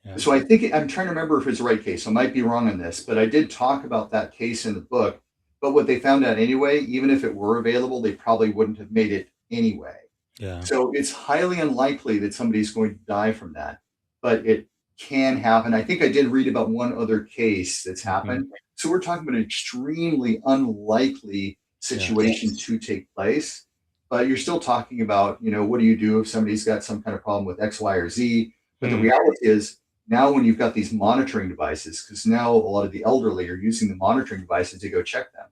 Yeah. So I think, I'm trying to remember if it's the right case. I might be wrong on this, but I did talk about that case in the book. But what they found out anyway, even if it were available, they probably wouldn't have made it anyway. Yeah. So it's highly unlikely that somebody's going to die from that, but it can happen. I think I did read about one other case that's happened. So we're talking about an extremely unlikely situation to take place, but you're still talking about, what do you do if somebody's got some kind of problem with X, Y, or Z? But the reality is, now when you've got these monitoring devices, because now a lot of the elderly are using the monitoring devices to go check them.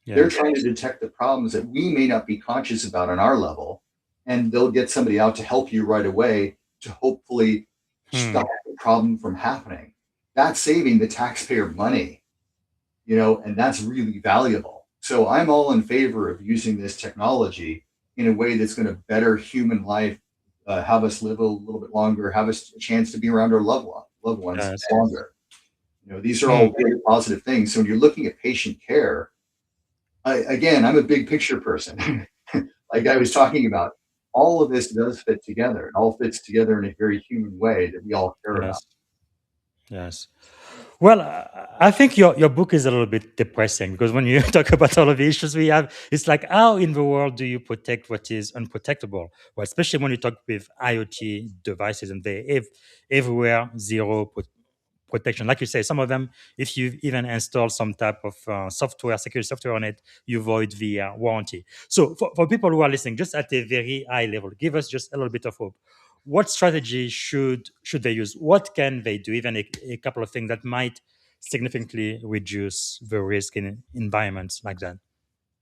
They're Yes. trying to detect the problems that we may not be conscious about on our level, and they'll get somebody out to help you right away to hopefully Hmm. stop the problem from happening. That's saving the taxpayer money, and that's really valuable. So I'm all in favor of using this technology in a way that's going to better human life, have us live a little bit longer, have us a chance to be around our loved ones Yes. longer. These are Hmm. all very positive things. So when you're looking at patient care, I'm a big picture person. Like I was talking about, all of this does fit together. It all fits together in a very human way that we all care about. Yes. Yes. Well, I think your book is a little bit depressing because when you talk about all of the issues we have, it's like how in the world do you protect what is unprotectable? Well, especially when you talk with IoT devices and they everywhere zero protection. Like you say, some of them, if you even install some type of software, security software on it, you void the warranty. So for people who are listening, just at a very high level, give us just a little bit of hope. What strategy should they use? What can they do? Even a couple of things that might significantly reduce the risk in environments like that.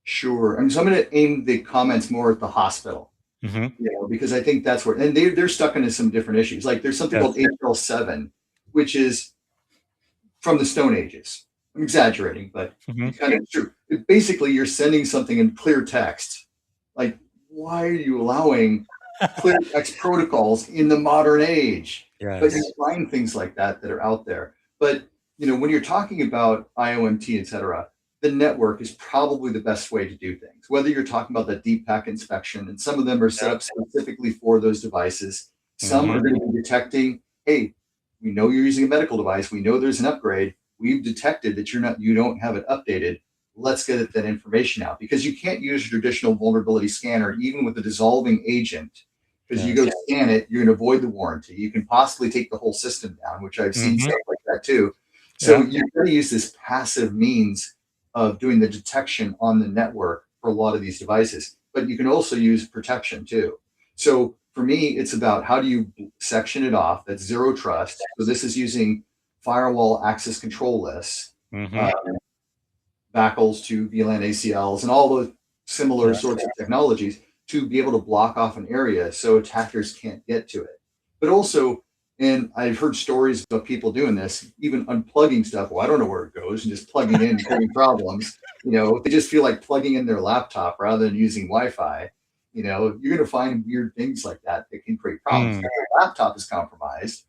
Sure. And so I'm going to aim the comments more at the hospital, Hmm. because I think that's where, and they're stuck into some different issues. Like there's something called Yes. HL7, which is from the Stone Ages. I'm exaggerating, but Hmm. it's kind of true. Basically, you're sending something in clear text. Like, why are you allowing clear text protocols in the modern age? But you Yes. find things like that are out there. But when you're talking about IOMT, et cetera, the network is probably the best way to do things. Whether you're talking about the deep pack inspection, and some of them are set up specifically for those devices. Some are Hmm. going to be detecting, hey, we know you're using a medical device. We know there's an upgrade. We've detected that you don't have it updated. Let's get that information out, because you can't use a traditional vulnerability scanner, even with a dissolving agent, because you go Yes. scan it, you're going to avoid the warranty. You can possibly take the whole system down, which I've seen Hmm. stuff like that too. So Yeah. you've got to use this passive means of doing the detection on the network for a lot of these devices, but you can also use protection too. So for me, it's about how do you section it off. That's zero trust. So this is using firewall access control lists, Hmm. uh, BACLs to VLAN ACLs, and all those similar Yeah. sorts of technologies to be able to block off an area so attackers can't get to it. But also, and I've heard stories of people doing this, even unplugging stuff. Well, I don't know where it goes, and just plugging in and creating problems. They just feel like plugging in their laptop rather than using Wi-Fi. You're going to find weird things like that can create problems. If Mm. your laptop is compromised,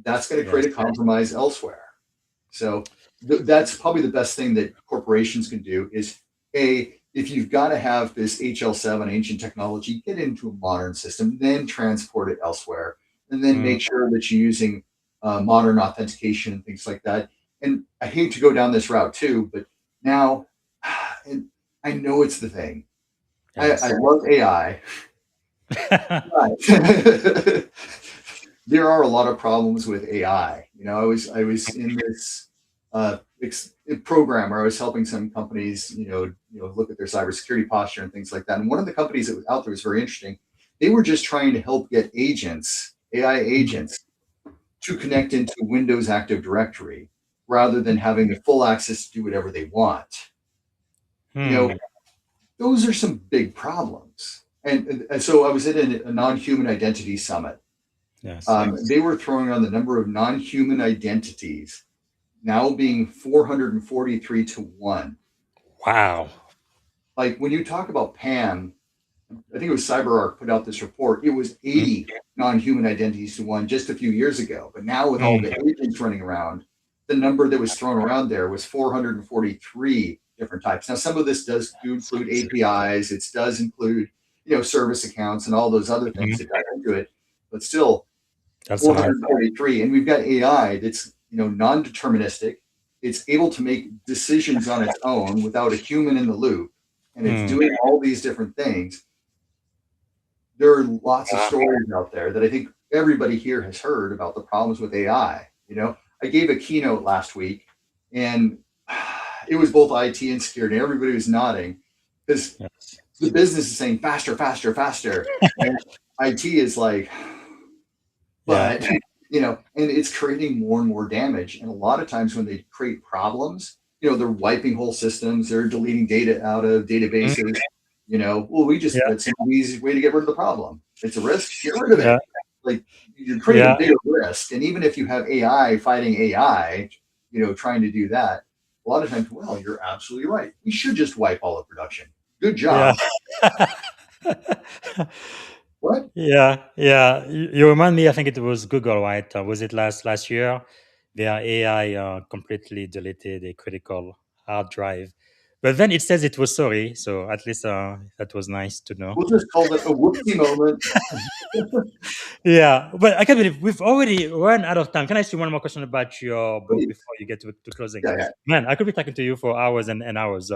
that's going to create Yes. a compromise elsewhere. So that's probably the best thing that corporations can do is, if you've got to have this HL7 ancient technology, get into a modern system, then transport it elsewhere, and then Mm. make sure that you're using modern authentication and things like that. And I hate to go down this route too, but now, and I know it's the thing. I Yes. love AI, but there are a lot of problems with AI. I was in this program where I was helping some companies, look at their cybersecurity posture and things like that. And one of the companies that was out there was very interesting. They were just trying to help get agents, AI agents, to connect into Windows Active Directory rather than having the full access to do whatever they want. You know, Hmm. those are some big problems. And so I was at a non-human identity summit. Yes. They were throwing on the number of non-human identities now being 443 to 1. Wow. Like when you talk about PAM, I think it was CyberArk put out this report. It was Mm. 80 non-human identities to 1 just a few years ago. But now with all Mm. the agents running around, the number that was thrown around there was 443 different types. Now, some of this do include APIs. It does include, service accounts and all those other things Mhm. that got into it. But still, That's a lot. 443, and we've got AI that's non-deterministic. It's able to make decisions on its own without a human in the loop, and it's Mm. doing all these different things. There are lots of stories out there that I think everybody here has heard about the problems with AI. I gave a keynote last week, and it was both IT and security. Everybody was nodding because Yes. the business is saying faster, faster, faster, and IT is like, Yeah. but and it's creating more and more damage. And a lot of times when they create problems, they're wiping whole systems, they're deleting data out of databases. Well, that's the easiest way to get rid of the problem. It's a risk, get rid of it. Yeah. Like, you're creating a bigger risk. And even if you have AI fighting AI, trying to do that, a lot of times, well, you're absolutely right. We should just wipe all of production. Good job. What? Yeah. You remind me. I think it was Google, right? Was it last year? Their AI completely deleted a critical hard drive, but then it says it was sorry. So at least that was nice to know. We'll just call it a whoopsie moment. Yeah, but I can't believe we've already run out of time. Can I ask you one more question about your book Please. before you get to closing? Yeah. Man, I could be talking to you for hours and hours.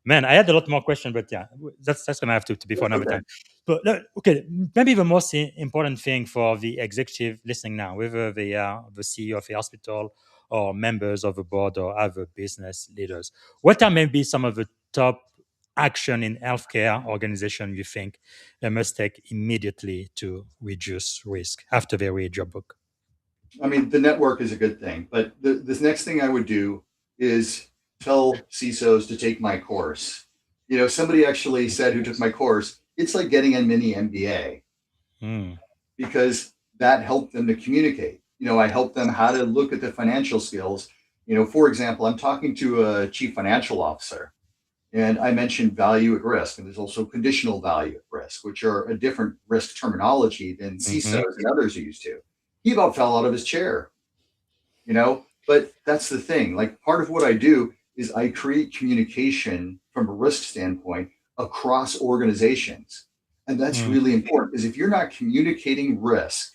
Man, I had a lot more questions, but yeah, that's gonna have to be for That's another okay. time. But okay, maybe the most important thing for the executive listening now, whether they are the CEO of a hospital or members of a board or other business leaders, what are maybe some of the top action in healthcare organization you think they must take immediately to reduce risk after they read your book? I mean, the network is a good thing, but this next thing I would do is tell CISOs to take my course. Somebody actually said who took my course, it's like getting a mini MBA because that helped them to communicate. I helped them how to look at the financial skills. For example, I'm talking to a chief financial officer and I mentioned value at risk, and there's also conditional value at risk, which are a different risk terminology than CISOs and others are used to. He about fell out of his chair, but that's the thing. Like, part of what I do is I create communication from a risk standpoint across organizations. And that's really important, because if you're not communicating risk,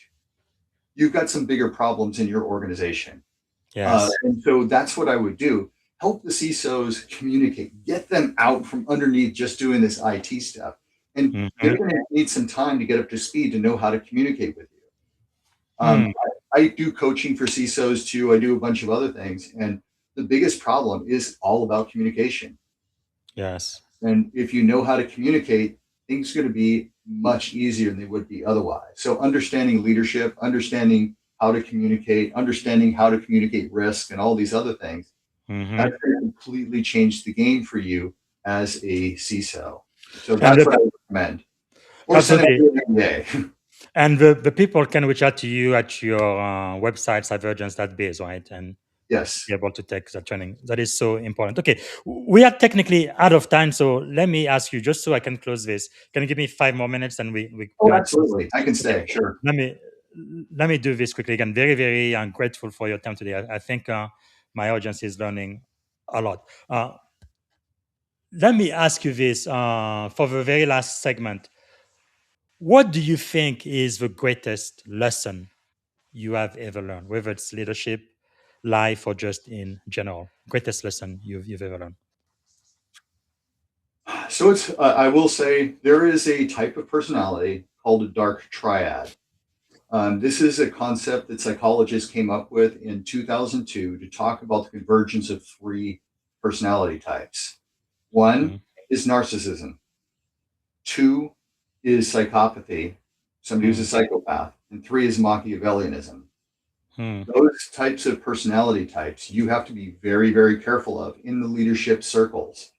you've got some bigger problems in your organization. Yes. And so that's what I would do. Help the CISOs communicate, get them out from underneath just doing this IT stuff. And they're going to need some time to get up to speed to know how to communicate with you. I do coaching for CISOs too. I do a bunch of other things. And the biggest problem is all about communication. Yes. And if you know how to communicate, things are going to be much easier than they would be otherwise. So understanding leadership, understanding how to communicate risk and all these other things, that's going to completely change the game for you as a CISO. So that's what I would recommend. Or send it to an MBA. And the people can reach out to you at your website, Cyvergence.biz, right? And Yes. be able to take that training. That is so important. Okay, we are technically out of time, so let me ask you, just so I can close this. Can you give me 5 more minutes and we Oh, absolutely. I can stay. Okay. Sure. Let me do this quickly again. Very, very grateful for your time today. I think my audience is learning a lot. Let me ask you this for the very last segment. What do you think is the greatest lesson you have ever learned, whether it's leadership, life, or just in general? Greatest lesson you've ever learned? So I will say there is a type of personality called a dark triad. This is a concept that psychologists came up with in 2002 to talk about the convergence of 3 personality types. 1 is narcissism. 2 is psychopathy, somebody who's a psychopath. And 3 is Machiavellianism. Those types of personality types you have to be very, very careful of in the leadership circles.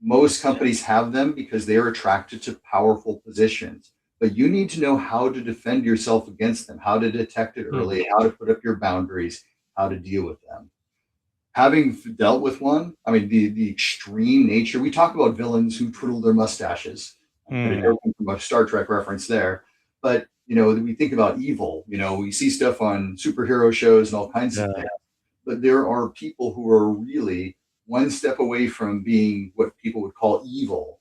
Most companies have them because they are attracted to powerful positions, but you need to know how to defend yourself against them, how to detect it early, how to put up your boundaries, how to deal with them. Having dealt with one, I mean, the extreme nature, we talk about villains who twiddle their mustaches. From a Star Trek reference there. But, we think about evil, we see stuff on superhero shows and all kinds of things. But there are people who are really one step away from being what people would call evil.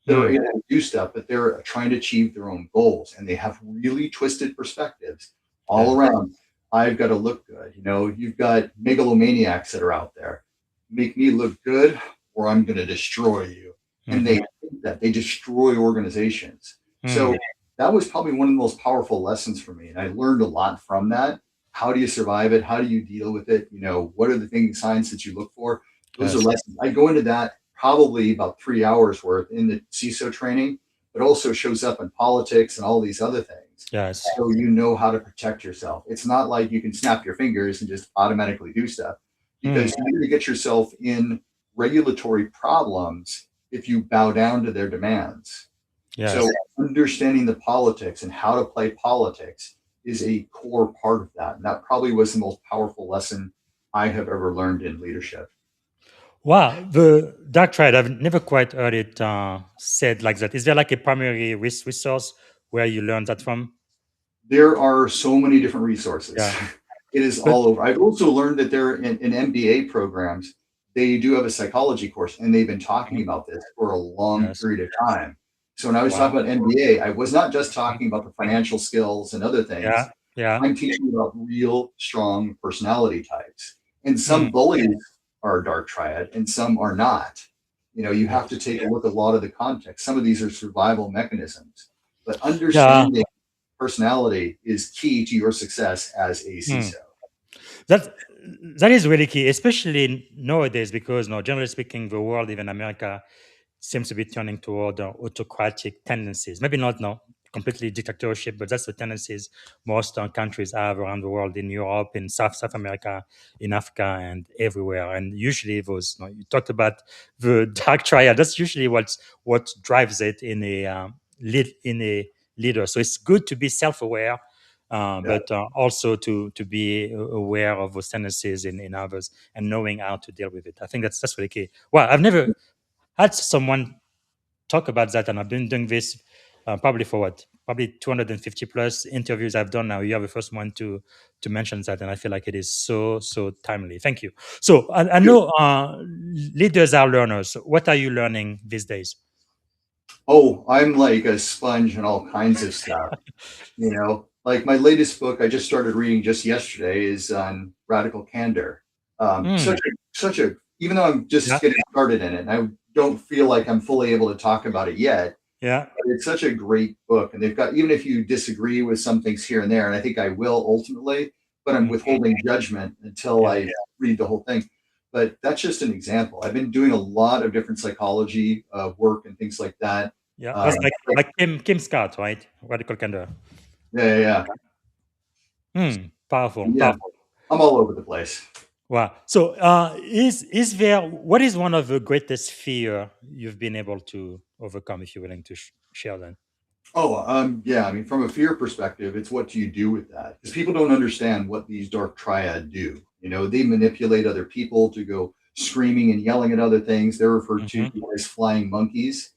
They're able to do stuff, but they're trying to achieve their own goals. And they have really twisted perspectives all around. I've got to look good. You've got megalomaniacs that are out there. Make me look good or I'm going to destroy you. And they think that they destroy organizations. So that was probably one of the most powerful lessons for me. And I learned a lot from that. How do you survive it? How do you deal with it? What are the signs that you look for? Those are lessons. I go into that probably about 3 hours worth in the CISO training, but also shows up in politics and all these other things. Yes. So you know how to protect yourself. It's not like you can snap your fingers and just automatically do stuff. because you're going to get yourself in regulatory problems if you bow down to their demands. Yes. So understanding the politics and how to play politics is a core part of that. And that probably was the most powerful lesson I have ever learned in leadership. Wow, the dark triad, I've never quite heard it said like that. Is there like a primary resource where you learned that from? There are so many different resources. Yeah. It is But- all over. I've also learned that there in MBA programs, they do have a psychology course, and they've been talking about this for a long Yes. period of time. So when I was Wow. talking about MBA, I was not just talking about the financial skills and other things. Yeah, yeah. I'm teaching about real strong personality types. And some bullies are a dark triad and some are not. You have to take a look at a lot of the context. Some of these are survival mechanisms, but understanding personality is key to your success as a CISO. That is really key, especially nowadays, because generally speaking, the world, even America, seems to be turning toward autocratic tendencies. Maybe not completely dictatorship, but that's the tendencies most countries have around the world, in Europe, in South America, in Africa, and everywhere. And usually those, you talked about the dark triad. That's usually what drives it in a leader. So it's good to be self-aware, but also to be aware of those tendencies in others and knowing how to deal with it. I think that's really key. Well, I've never had someone talk about that, and I've been doing this probably for probably 250 plus interviews I've done now. You are the first one to mention that, and I feel like it is so timely. Thank you. So I know leaders are learners. What are you learning these days? Oh, I'm like a sponge on all kinds of stuff. Like my latest book I just started reading just yesterday is on radical candor. Such a even though I'm just getting started in it, and I don't feel like I'm fully able to talk about it yet. Yeah, but it's such a great book, and they've got, even if you disagree with some things here and there, and I think I will ultimately, but I'm withholding judgment until I read the whole thing. But that's just an example. I've been doing a lot of different psychology work and things like that. Yeah, that's like Kim Scott, right? Radical candor. Yeah. Powerful. Yeah, Powerful. I'm all over the place. Wow. So, is there, what is one of the greatest fear you've been able to overcome? If you're willing to share that. Yeah. I mean, from a fear perspective, it's what do you do with that? Because people don't understand what these dark triad do. They manipulate other people to go screaming and yelling at other things. They're referred to as flying monkeys.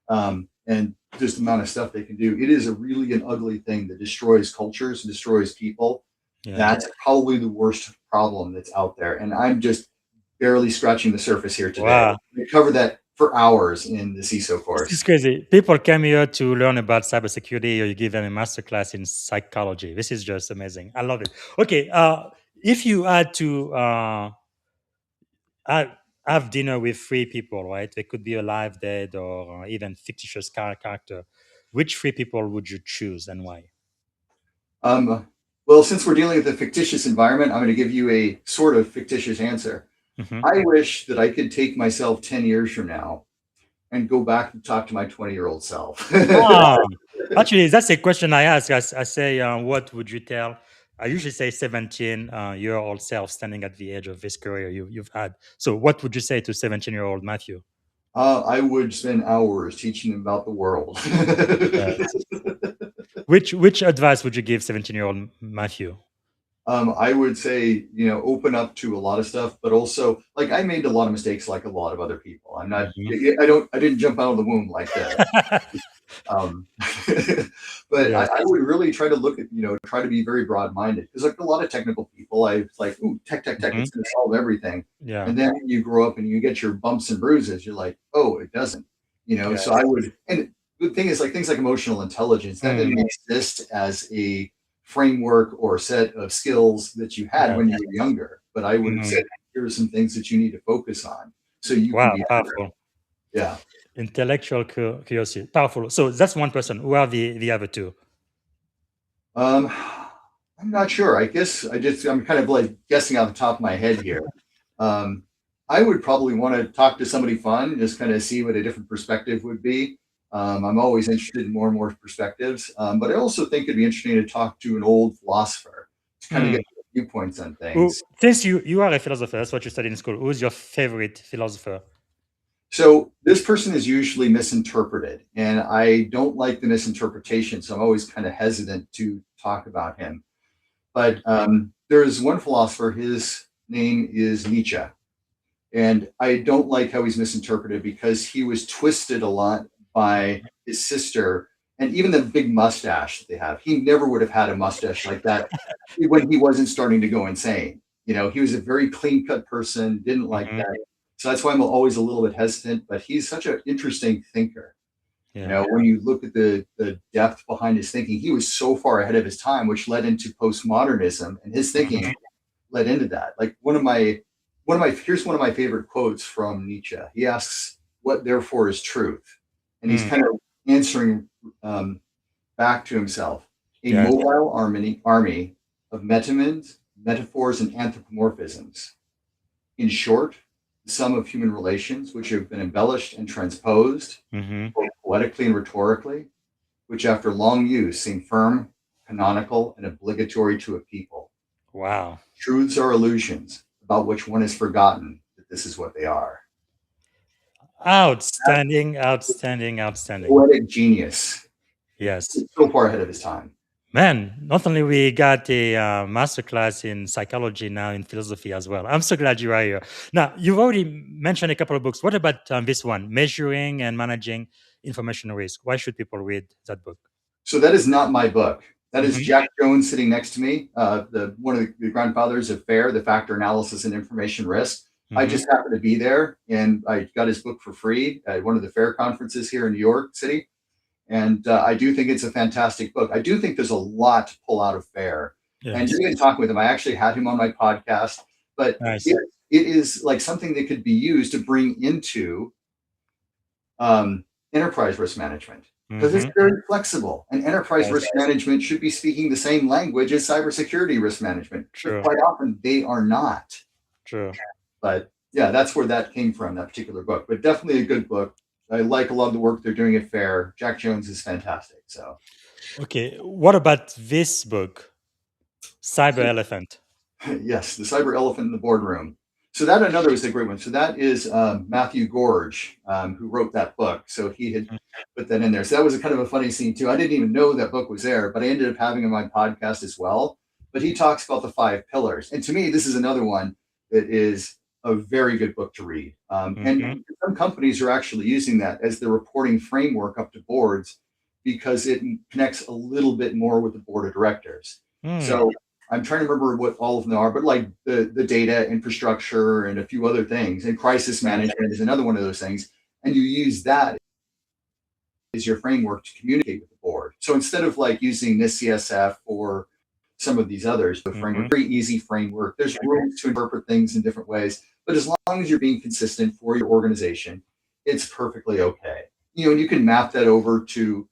And just the amount of stuff they can do. It is really an ugly thing that destroys cultures and destroys people. Yeah. That's probably the worst problem that's out there. And I'm just barely scratching the surface here today. Wow. We covered that for hours in the CISO course. It's crazy. People come here to learn about cybersecurity, or you give them a masterclass in psychology. This is just amazing. I love it. Okay. If you had to have dinner with three people, right? They could be alive, dead, or even fictitious character. Which three people would you choose and why? Well, since we're dealing with a fictitious environment, I'm going to give you a sort of fictitious answer. I wish that I could take myself 10 years from now and go back and talk to my 20-year-old self. Actually, that's a question I ask. I say, what would you tell? I usually say 17-year-old self standing at the edge of this career you've had. So what would you say to 17-year-old Matthew? I would spend hours teaching them about the world. Which advice would you give 17-year-old Matthew? I would say, open up to a lot of stuff, but also, like, I made a lot of mistakes, like a lot of other people. I'm not, I didn't jump out of the womb like that. But I would really try to look at, try to be very broad-minded, because like a lot of technical people, I like, ooh, tech, it's going to solve everything. Yeah. And then you grow up and you get your bumps and bruises. You're like, oh, it doesn't, so I would, and the thing is, like, things like emotional intelligence, that didn't exist as a framework or set of skills that you had when you were younger. But I would say, here are some things that you need to focus on. So you can be powerful. Yeah. Intellectual curiosity. Powerful. So that's one person. Who are the other two? I'm not sure. I guess I'm kind of like guessing off the top of my head here. I would probably want to talk to somebody fun, just kind of see what a different perspective would be. I'm always interested in more and more perspectives. But I also think it'd be interesting to talk to an old philosopher to kind of get viewpoints on Who, things. since you are a philosopher, that's what you studied in school. Who's your favorite philosopher? So this person is usually misinterpreted, and I don't like the misinterpretation, so I'm always kind of hesitant to talk about him. But there is one philosopher, his name is Nietzsche. And I don't like how he's misinterpreted because he was twisted a lot by his sister and even the big mustache that they have. He never would have had a mustache like that when he wasn't starting to go insane. He was a very clean cut person, didn't like Mhm. that. So that's why I'm always a little bit hesitant, but he's such an interesting thinker. Yeah. When you look at the depth behind his thinking, he was so far ahead of his time, which led into postmodernism, and his thinking led into that. Like here's one of my favorite quotes from Nietzsche. He asks, "What therefore is truth?" And he's kind of answering back to himself. A Yes. mobile army of metamins, metaphors, and anthropomorphisms. In short, the sum of human relations which have been embellished and transposed, Hmm. both poetically and rhetorically, which after long use seem firm, canonical, and obligatory to a people. Wow. Truths are illusions about which one has forgotten that this is what they are. Outstanding, outstanding, outstanding. Poetic genius. Yes. He's so far ahead of his time. Man, not only we got a masterclass in psychology, now in philosophy as well. I'm so glad you are here. Now, you've already mentioned a couple of books. What about this one, Measuring and Managing Information Risk? Why should people read that book? So that is not my book. That is Mhm. Jack Jones sitting next to me, one of the grandfathers of FAIR, the Factor Analysis and Information Risk. I Mhm. just happened to be there, and I got his book for free at one of the FAIR conferences here in New York City. And I do think it's a fantastic book. I do think there's a lot to pull out of FAIR. And Yes. even talking with him, I actually had him on my podcast, but Nice. it is like something that could be used to bring into enterprise risk management because it's Mhm. very flexible. And enterprise Yes. risk management should be speaking the same language as cybersecurity risk management. But True. quite often they are not. True. But yeah, that's where that came from, that particular book. But definitely a good book. I like a lot of the work they're doing at FAIR. Jack Jones is fantastic. So Okay. What about this book, Cyber Elephant? yes, the cyber elephant in the boardroom. So that another is a great one. So that is Matthew Gorge, who wrote that book. So he had put that in there. So that was a kind of a funny scene too. I didn't even know that book was there, but I ended up having him on my podcast as well. But he talks about the 5 pillars. And to me, this is another one that is a very good book to read. And Mhm. some companies are actually using that as the reporting framework up to boards because it connects a little bit more with the board of directors. Hmm. So I'm trying to remember what all of them are, but like the data infrastructure and a few other things. And crisis management is another one of those things. And you use that as your framework to communicate with the board. So instead of like using this CSF or some of these others, the framework, very easy framework. There's room to interpret things in different ways, but as long as you're being consistent for your organization, it's perfectly okay. And you can map that over to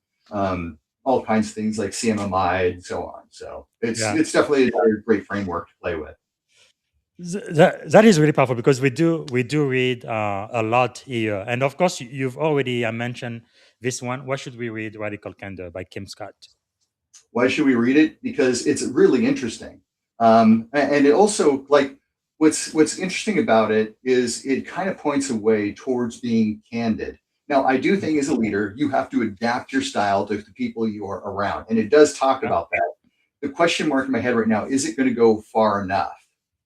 all kinds of things like CMMI and so on. So Yeah. it's definitely a great framework to play with. That is really powerful because we do read a lot here, and of course you've already mentioned this one. Why should we read Radical Candor by Kim Scott? Why should we read it? Because it's really interesting. And it also like what's interesting about it is it kind of points a way towards being candid. Now, I do think as a leader, you have to adapt your style to the people you are around. And it does talk about that. The question mark in my head right now, is it going to go far enough?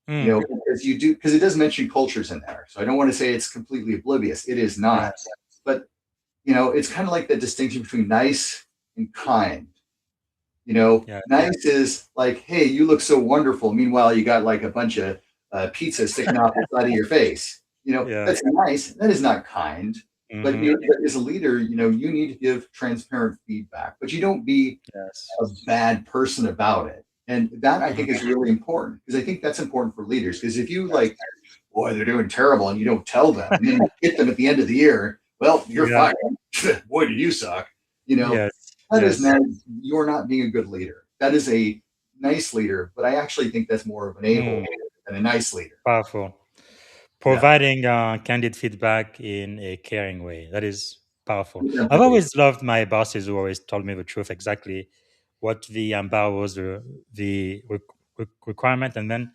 Hmm. Because it does mention cultures in there. So I don't want to say it's completely oblivious. It is not. Yes. But it's kind of like the distinction between nice and kind. Yeah. Nice is like, hey, you look so wonderful. Meanwhile, you got like a bunch of pizza sticking off the side of your face. Yeah. That's nice. That is not kind. But Mhm. but as a leader, you need to give transparent feedback, but you don't be Yes. a bad person about it. And that I think is really important because I think that's important for leaders. Because if you like, boy, they're doing terrible, and you don't tell them, and then you hit them at the end of the year, well, you're Yeah. fired. Boy, do you suck. Yes. That is Yes. not, you're not being a good leader. That is a nice leader, but I actually think that's more of an a-hole than a nice leader. Powerful. Yeah. Providing candid feedback in a caring way. That is powerful. I've Definitely. always loved my bosses who always told me the truth exactly what the borrowers, the requirement, and then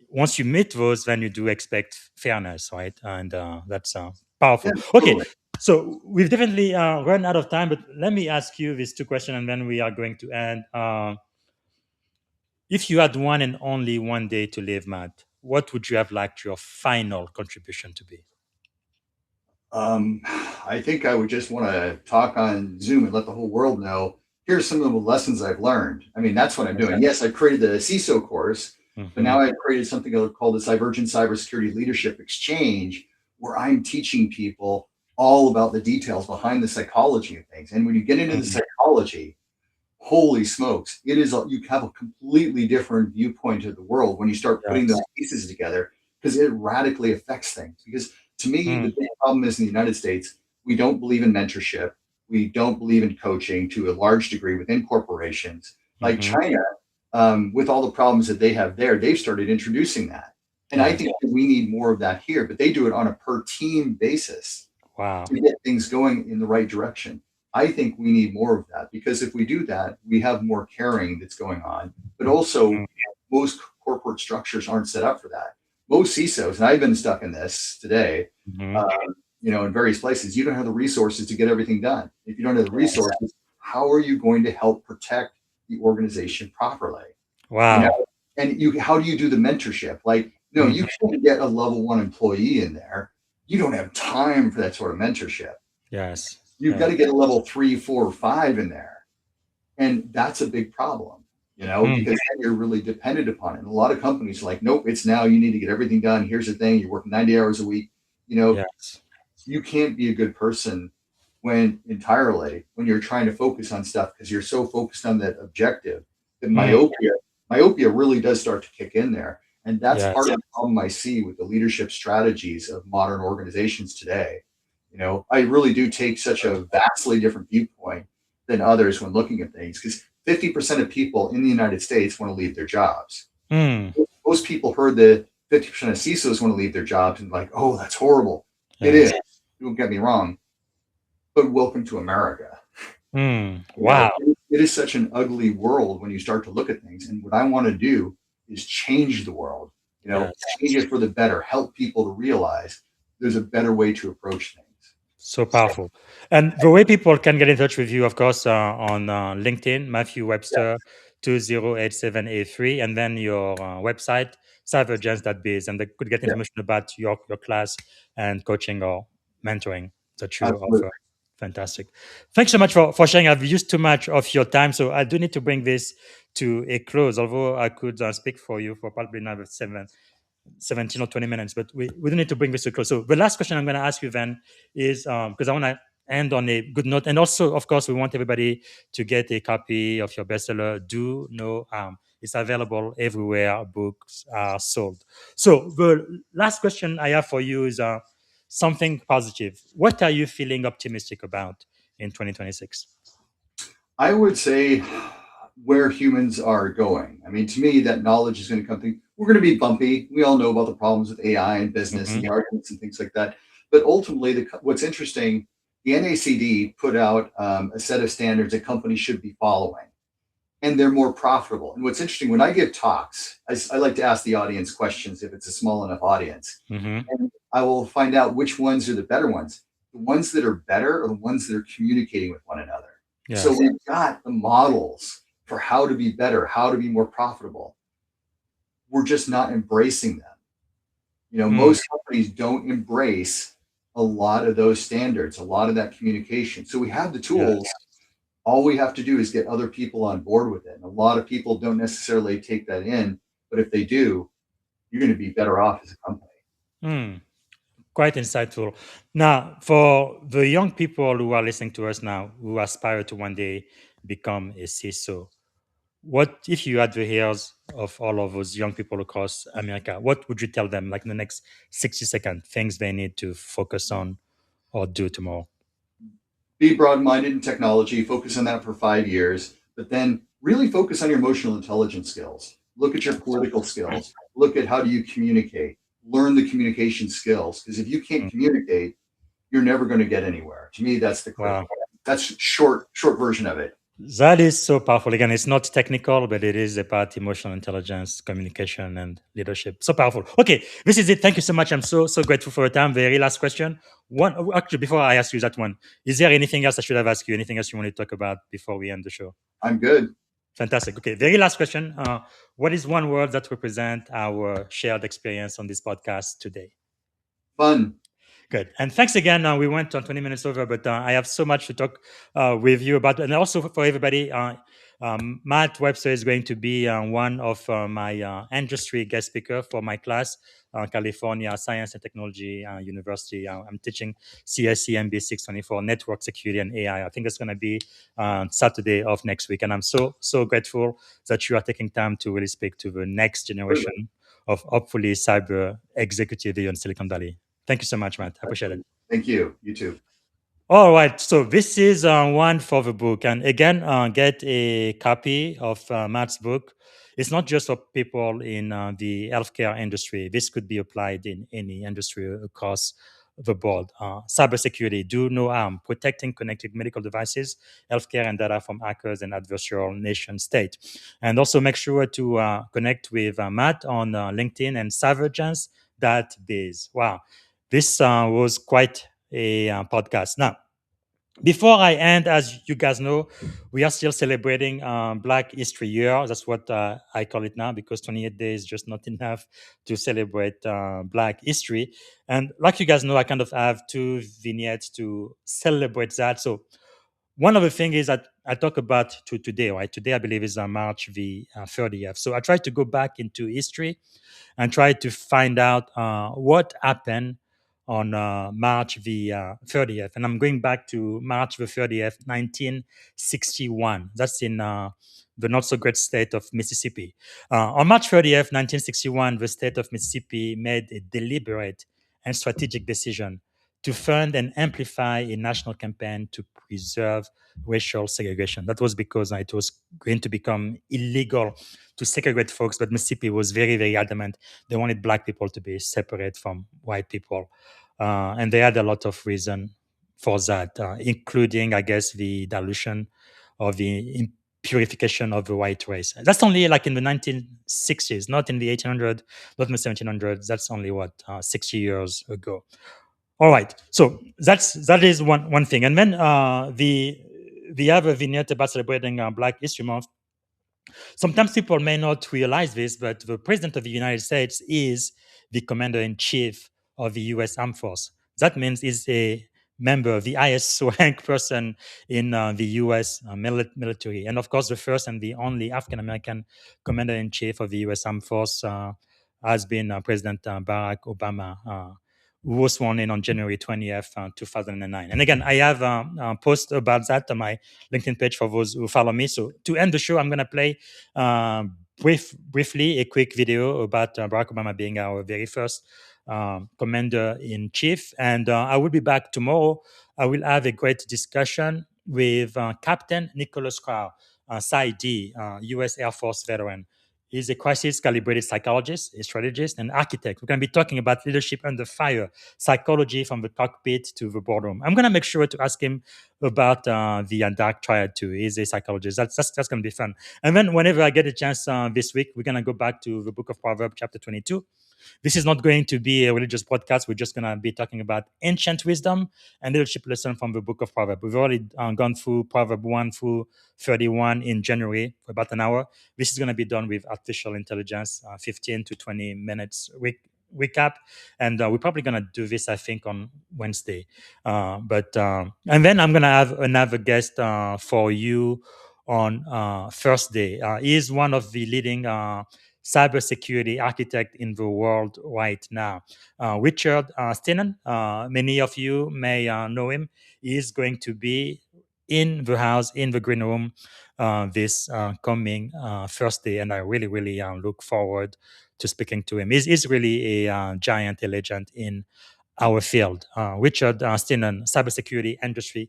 once you meet those, then you do expect fairness, right? And that's powerful. Yeah, Okay, totally. so we've definitely run out of time, but let me ask you these two questions, and then we are going to end. If you had one and only one day to live, Matt, what would you have liked your final contribution to be? I think I would just want to talk on Zoom and let the whole world know, here's some of the lessons I've learned. I mean, that's what I'm doing. Yes, I created the CISO course, but now I've created something called the Cyvergence Cybersecurity Leadership Exchange, where I'm teaching people all about the details behind the psychology of things. And when you get into the psychology, holy smokes, you have a completely different viewpoint of the world when you start putting those pieces together, because it radically affects things. Because to me, the big problem is in the United States, we don't believe in mentorship. We don't believe in coaching to a large degree within corporations. Like China, with all the problems that they have there, they've started introducing that. And I think that we need more of that here, but they do it on a per team basis to get things going in the right direction. I think we need more of that, because if we do that, we have more caring that's going on. But also, most corporate structures aren't set up for that. Most CISOs, and I've been stuck in this today, in various places, you don't have the resources to get everything done. If you don't have the resources, how are you going to help protect the organization properly? Wow. And how do you do the mentorship? Like, no, you can't get a level 1 employee in there. You don't have time for that sort of mentorship. Yes. You've got to get a level 3, 4, or 5 in there. And that's a big problem, because then you're really dependent upon it. And a lot of companies are like, nope, it's now, you need to get everything done. Here's the thing, you work 90 hours a week. You can't be a good person when you're trying to focus on stuff, because you're so focused on that objective that myopia really does start to kick in there. And that's part of the problem I see with the leadership strategies of modern organizations today. I really do take such a vastly different viewpoint than others when looking at things, because 50% of people in the United States want to leave their jobs. Most people heard that 50% of CISOs want to leave their jobs and like, oh, that's horrible. It is. Don't get me wrong. But welcome to America. Wow. It is such an ugly world when you start to look at things. And what I want to do is change the world, change it for the better, help people to realize there's a better way to approach things. So powerful. And the way people can get in touch with you, of course, on LinkedIn, Matthew Webster 208783, and then your website, cyvergence.biz, and they could get information about your class and coaching or mentoring that you offer. Fantastic. Thanks so much for sharing. I've used too much of your time, so I do need to bring this to a close, although I could speak for you for probably another 17 or 20 minutes, but we do need to bring this to a close. So the last question I'm going to ask you then is, because I want to end on a good note. And also, of course, we want everybody to get a copy of your bestseller, Do No Harm. It's available everywhere books are sold. So the last question I have for you is something positive. What are you feeling optimistic about in 2026? I would say where humans are going. I mean, to me, that knowledge is going to come through. We're going to be bumpy. We all know about the problems with AI and business and the arguments and things like that. But ultimately, what's interesting, the NACD put out a set of standards that companies should be following, and they're more profitable. And what's interesting, when I give talks, I like to ask the audience questions if it's a small enough audience. And I will find out which ones are the better ones. The ones that are better are the ones that are communicating with one another. So we've got the models for how to be better, how to be more profitable. We're just not embracing them. Most companies don't embrace a lot of those standards, a lot of that communication. So we have the tools. All we have to do is get other people on board with it. And a lot of people don't necessarily take that in, but if they do, you're going to be better off as a company. Quite insightful. Now, for the young people who are listening to us now, who aspire to one day become a CISO, what if you had the ears of all of those young people across America? What would you tell them, like in the next 60 seconds, things they need to focus on or do tomorrow? Be broad-minded in technology, focus on that for 5 years, but then really focus on your emotional intelligence skills. Look at your political skills. Look at how do you communicate. Learn the communication skills, because if you can't communicate, you're never going to get anywhere. To me, that's the critical. That's short version of it. That is so powerful. Again, it's not technical, but it is about emotional intelligence, communication, and leadership. So powerful. Okay, this is it. Thank you so much. I'm so grateful for your time. Very last question. One actually, before I ask you that one, is there anything else I should have asked you? Anything else you want to talk about before we end the show? I'm good. Fantastic. Okay, very last question. What is one word that represents our shared experience on this podcast today? Fun. Good. And thanks again. We went on 20 minutes over, but I have so much to talk with you about. And also for everybody, Matt Webster is going to be one of my industry guest speaker for my class, California Science and Technology University. I'm teaching CSE MB 624 Network Security and AI. I think it's going to be Saturday of next week. And I'm so grateful that you are taking time to really speak to the next generation of hopefully cyber executive here in Silicon Valley. Thank you so much, Matt. I appreciate it. Thank you. You too. All right. So this is one for the book. And again, get a copy of Matt's book. It's not just for people in the healthcare industry. This could be applied in any industry across the board. Cybersecurity, do no harm, protecting connected medical devices, healthcare and data from hackers and adversarial nation state. And also make sure to connect with Matt on LinkedIn and Cyvergence. Biz. Wow. This was quite a podcast. Now, before I end, as you guys know, we are still celebrating Black History Year. That's what I call it now because 28 days is just not enough to celebrate Black history. And like you guys know, I kind of have two vignettes to celebrate that. So one of the things is that I talk about to today, right? Today, I believe, is March the 30th. So I try to go back into history and try to find out what happened on March the 30th. And I'm going back to March the 30th, 1961. That's in the not so great state of Mississippi. On March 30th, 1961, the state of Mississippi made a deliberate and strategic decision to fund and amplify a national campaign to preserve racial segregation. That was because it was going to become illegal to segregate folks, but Mississippi was very adamant. They wanted black people to be separate from white people. And they had a lot of reason for that, including, I guess, the dilution of the purification of the white race. That's only like in the 1960s, not in the 1800s, not in the 1700s. That's only what 60 years ago. All right, so that is one thing, and then the other vignette about celebrating Black History Month. Sometimes people may not realize this, but the President of the United States is the Commander in Chief of the U.S. Armed Force. That means he's a member, the highest rank person in the U.S. Military, and of course, the first and the only African American Commander in Chief of the U.S. Armed Force has been President Barack Obama. Who was sworn in on January 20th, 2009. And again, I have a post about that on my LinkedIn page for those who follow me. So to end the show, I'm going to play briefly a quick video about Barack Obama being our very first commander in chief. And I will be back tomorrow. I will have a great discussion with Captain Nicholas Crow, PsyD, U.S. Air Force veteran. He's a crisis calibrated psychologist, a strategist, and architect. We're going to be talking about leadership under fire, psychology from the cockpit to the boardroom. I'm going to make sure to ask him about the dark triad too. He's a psychologist. That's going to be fun. And then whenever I get a chance this week, we're going to go back to the book of Proverbs, chapter 22. This is not going to be a religious podcast. We're just going to be talking about ancient wisdom and leadership lesson from the book of Proverbs. We've already gone through Proverbs 1 through 31 in January for about an hour. This is going to be done with artificial intelligence, 15 to 20 minutes recap. And we're probably going to do this, I think, on Wednesday. And then I'm going to have another guest for you on Thursday. He is one of the leading cybersecurity architect in the world right now. Richard Stinnen, many of you may know him. He is going to be in the house, in the green room this coming Thursday, and I really look forward to speaking to him. He's really a giant, a legend in our field. Richard Stinnen, cybersecurity industry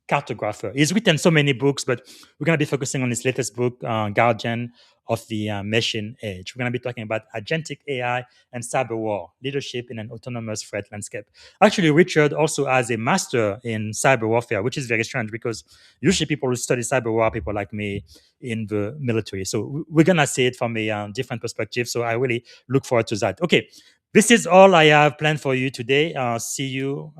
cartographer. He's written so many books, but we're going to be focusing on his latest book, Guardian of the Machine Age. We're going to be talking about agentic AI and cyber war, leadership in an autonomous threat landscape. Actually, Richard also has a master in cyber warfare, which is very strange because usually people who study cyber war are people like me in the military. So we're going to see it from a different perspective. So I really look forward to that. Okay, this is all I have planned for you today. See you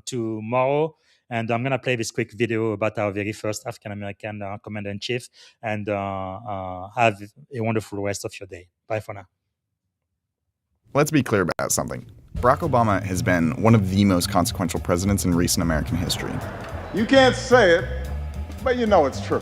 tomorrow. And I'm going to play this quick video about our very first African-American commander-in-chief, and have a wonderful rest of your day. Bye for now. Let's be clear about something. Barack Obama has been one of the most consequential presidents in recent American history. You can't say it, but you know it's true.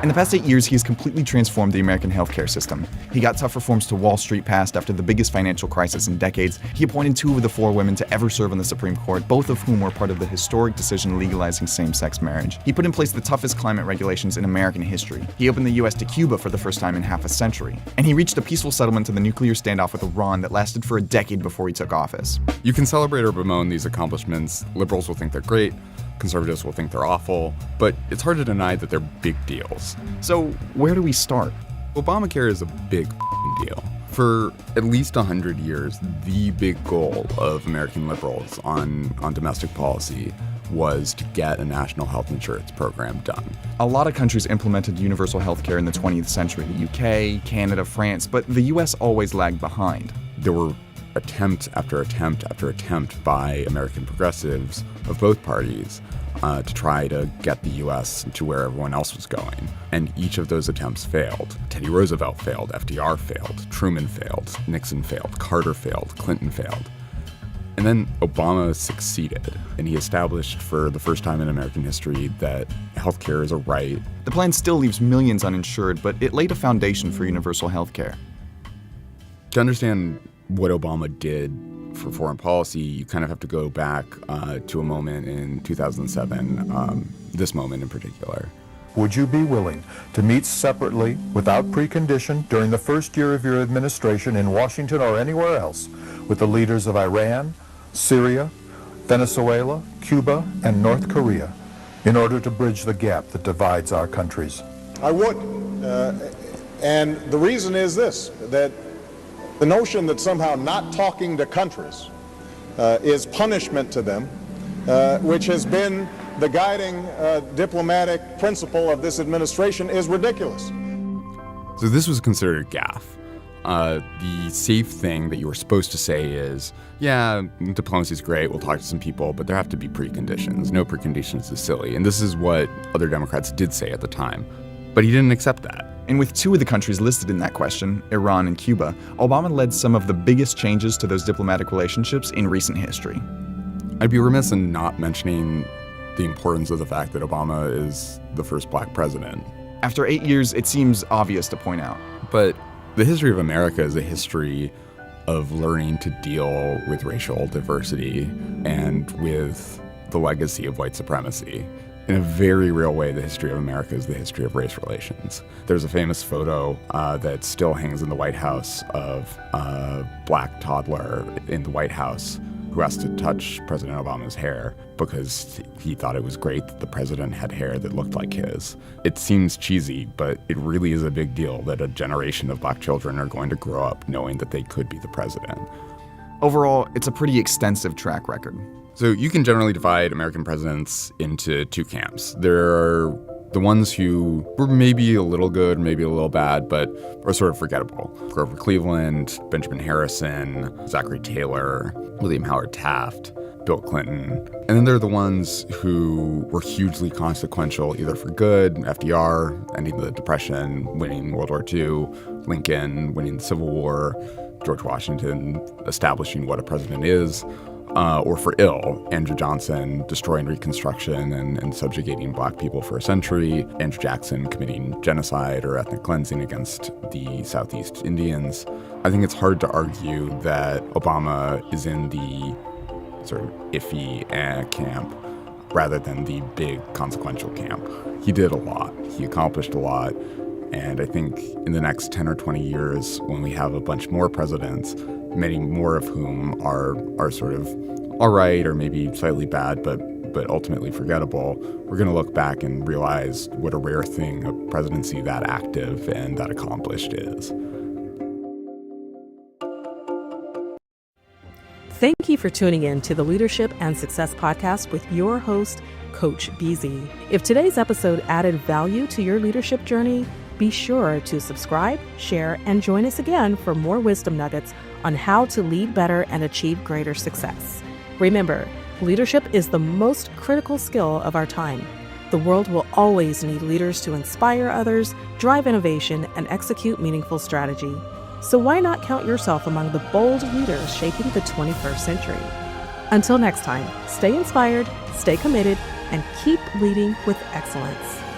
In the past 8 years, he's completely transformed the American healthcare system. He got tough reforms to Wall Street passed after the biggest financial crisis in decades. He appointed 2 of the 4 women to ever serve on the Supreme Court, both of whom were part of the historic decision legalizing same-sex marriage. He put in place the toughest climate regulations in American history. He opened the US to Cuba for the first time in half a century. And he reached a peaceful settlement to the nuclear standoff with Iran that lasted for a decade before he took office. You can celebrate or bemoan these accomplishments. Liberals will think they're great. Conservatives will think they're awful, but it's hard to deny that they're big deals. So where do we start? Obamacare is a big deal. For at least 100 years, the big goal of American liberals on domestic policy was to get a national health insurance program done. A lot of countries implemented universal health care in the 20th century, the UK, Canada, France, but the US always lagged behind. There were attempt after attempt after attempt by American progressives of both parties to try to get the U.S. to where everyone else was going. And each of those attempts failed. Teddy Roosevelt failed, FDR failed, Truman failed, Nixon failed, Carter failed, Clinton failed. And then Obama succeeded, and he established for the first time in American history that healthcare is a right. The plan still leaves millions uninsured, but it laid a foundation for universal healthcare. To understand what Obama did for foreign policy, you kind of have to go back to a moment in 2007, this moment in particular. Would you be willing to meet separately, without precondition, during the first year of your administration in Washington or anywhere else, with the leaders of Iran, Syria, Venezuela, Cuba, and North Korea, in order to bridge the gap that divides our countries? I would. And the reason is this, that the notion that somehow not talking to countries is punishment to them, which has been the guiding diplomatic principle of this administration, is ridiculous. So this was considered a gaffe. The safe thing that you were supposed to say is, yeah, diplomacy is great, we'll talk to some people, but there have to be preconditions. No preconditions is silly. And this is what other Democrats did say at the time. But he didn't accept that. And with 2 of the countries listed in that question, Iran and Cuba, Obama led some of the biggest changes to those diplomatic relationships in recent history. I'd be remiss in not mentioning the importance of the fact that Obama is the first black president. After 8 years, it seems obvious to point out. But the history of America is a history of learning to deal with racial diversity and with the legacy of white supremacy. In a very real way, the history of America is the history of race relations. There's a famous photo that still hangs in the White House of a black toddler in the White House who has to touch President Obama's hair because he thought it was great that the president had hair that looked like his. It seems cheesy, but it really is a big deal that a generation of black children are going to grow up knowing that they could be the president. Overall, it's a pretty extensive track record. So you can generally divide American presidents into 2 camps. There are the ones who were maybe a little good, maybe a little bad, but are sort of forgettable. Grover Cleveland, Benjamin Harrison, Zachary Taylor, William Howard Taft, Bill Clinton. And then there are the ones who were hugely consequential, either for good, FDR, ending the Depression, winning World War II, Lincoln, winning the Civil War, George Washington establishing what a president is, or for ill, Andrew Johnson destroying Reconstruction and subjugating black people for a century, Andrew Jackson committing genocide or ethnic cleansing against the Southeast Indians. I think it's hard to argue that Obama is in the sort of iffy camp rather than the big consequential camp. He did a lot. He accomplished a lot. And I think in the next 10 or 20 years, when we have a bunch more presidents, many more of whom are sort of all right or maybe slightly bad, but but ultimately forgettable, we're going to look back and realize what a rare thing a presidency that active and that accomplished is. Thank you for tuning in to the Leadership and Success Podcast with your host, Coach BZ. If today's episode added value to your leadership journey, be sure to subscribe, share, and join us again for more wisdom nuggets on how to lead better and achieve greater success. Remember, leadership is the most critical skill of our time. The world will always need leaders to inspire others, drive innovation, and execute meaningful strategy. So why not count yourself among the bold leaders shaping the 21st century? Until next time, stay inspired, stay committed, and keep leading with excellence.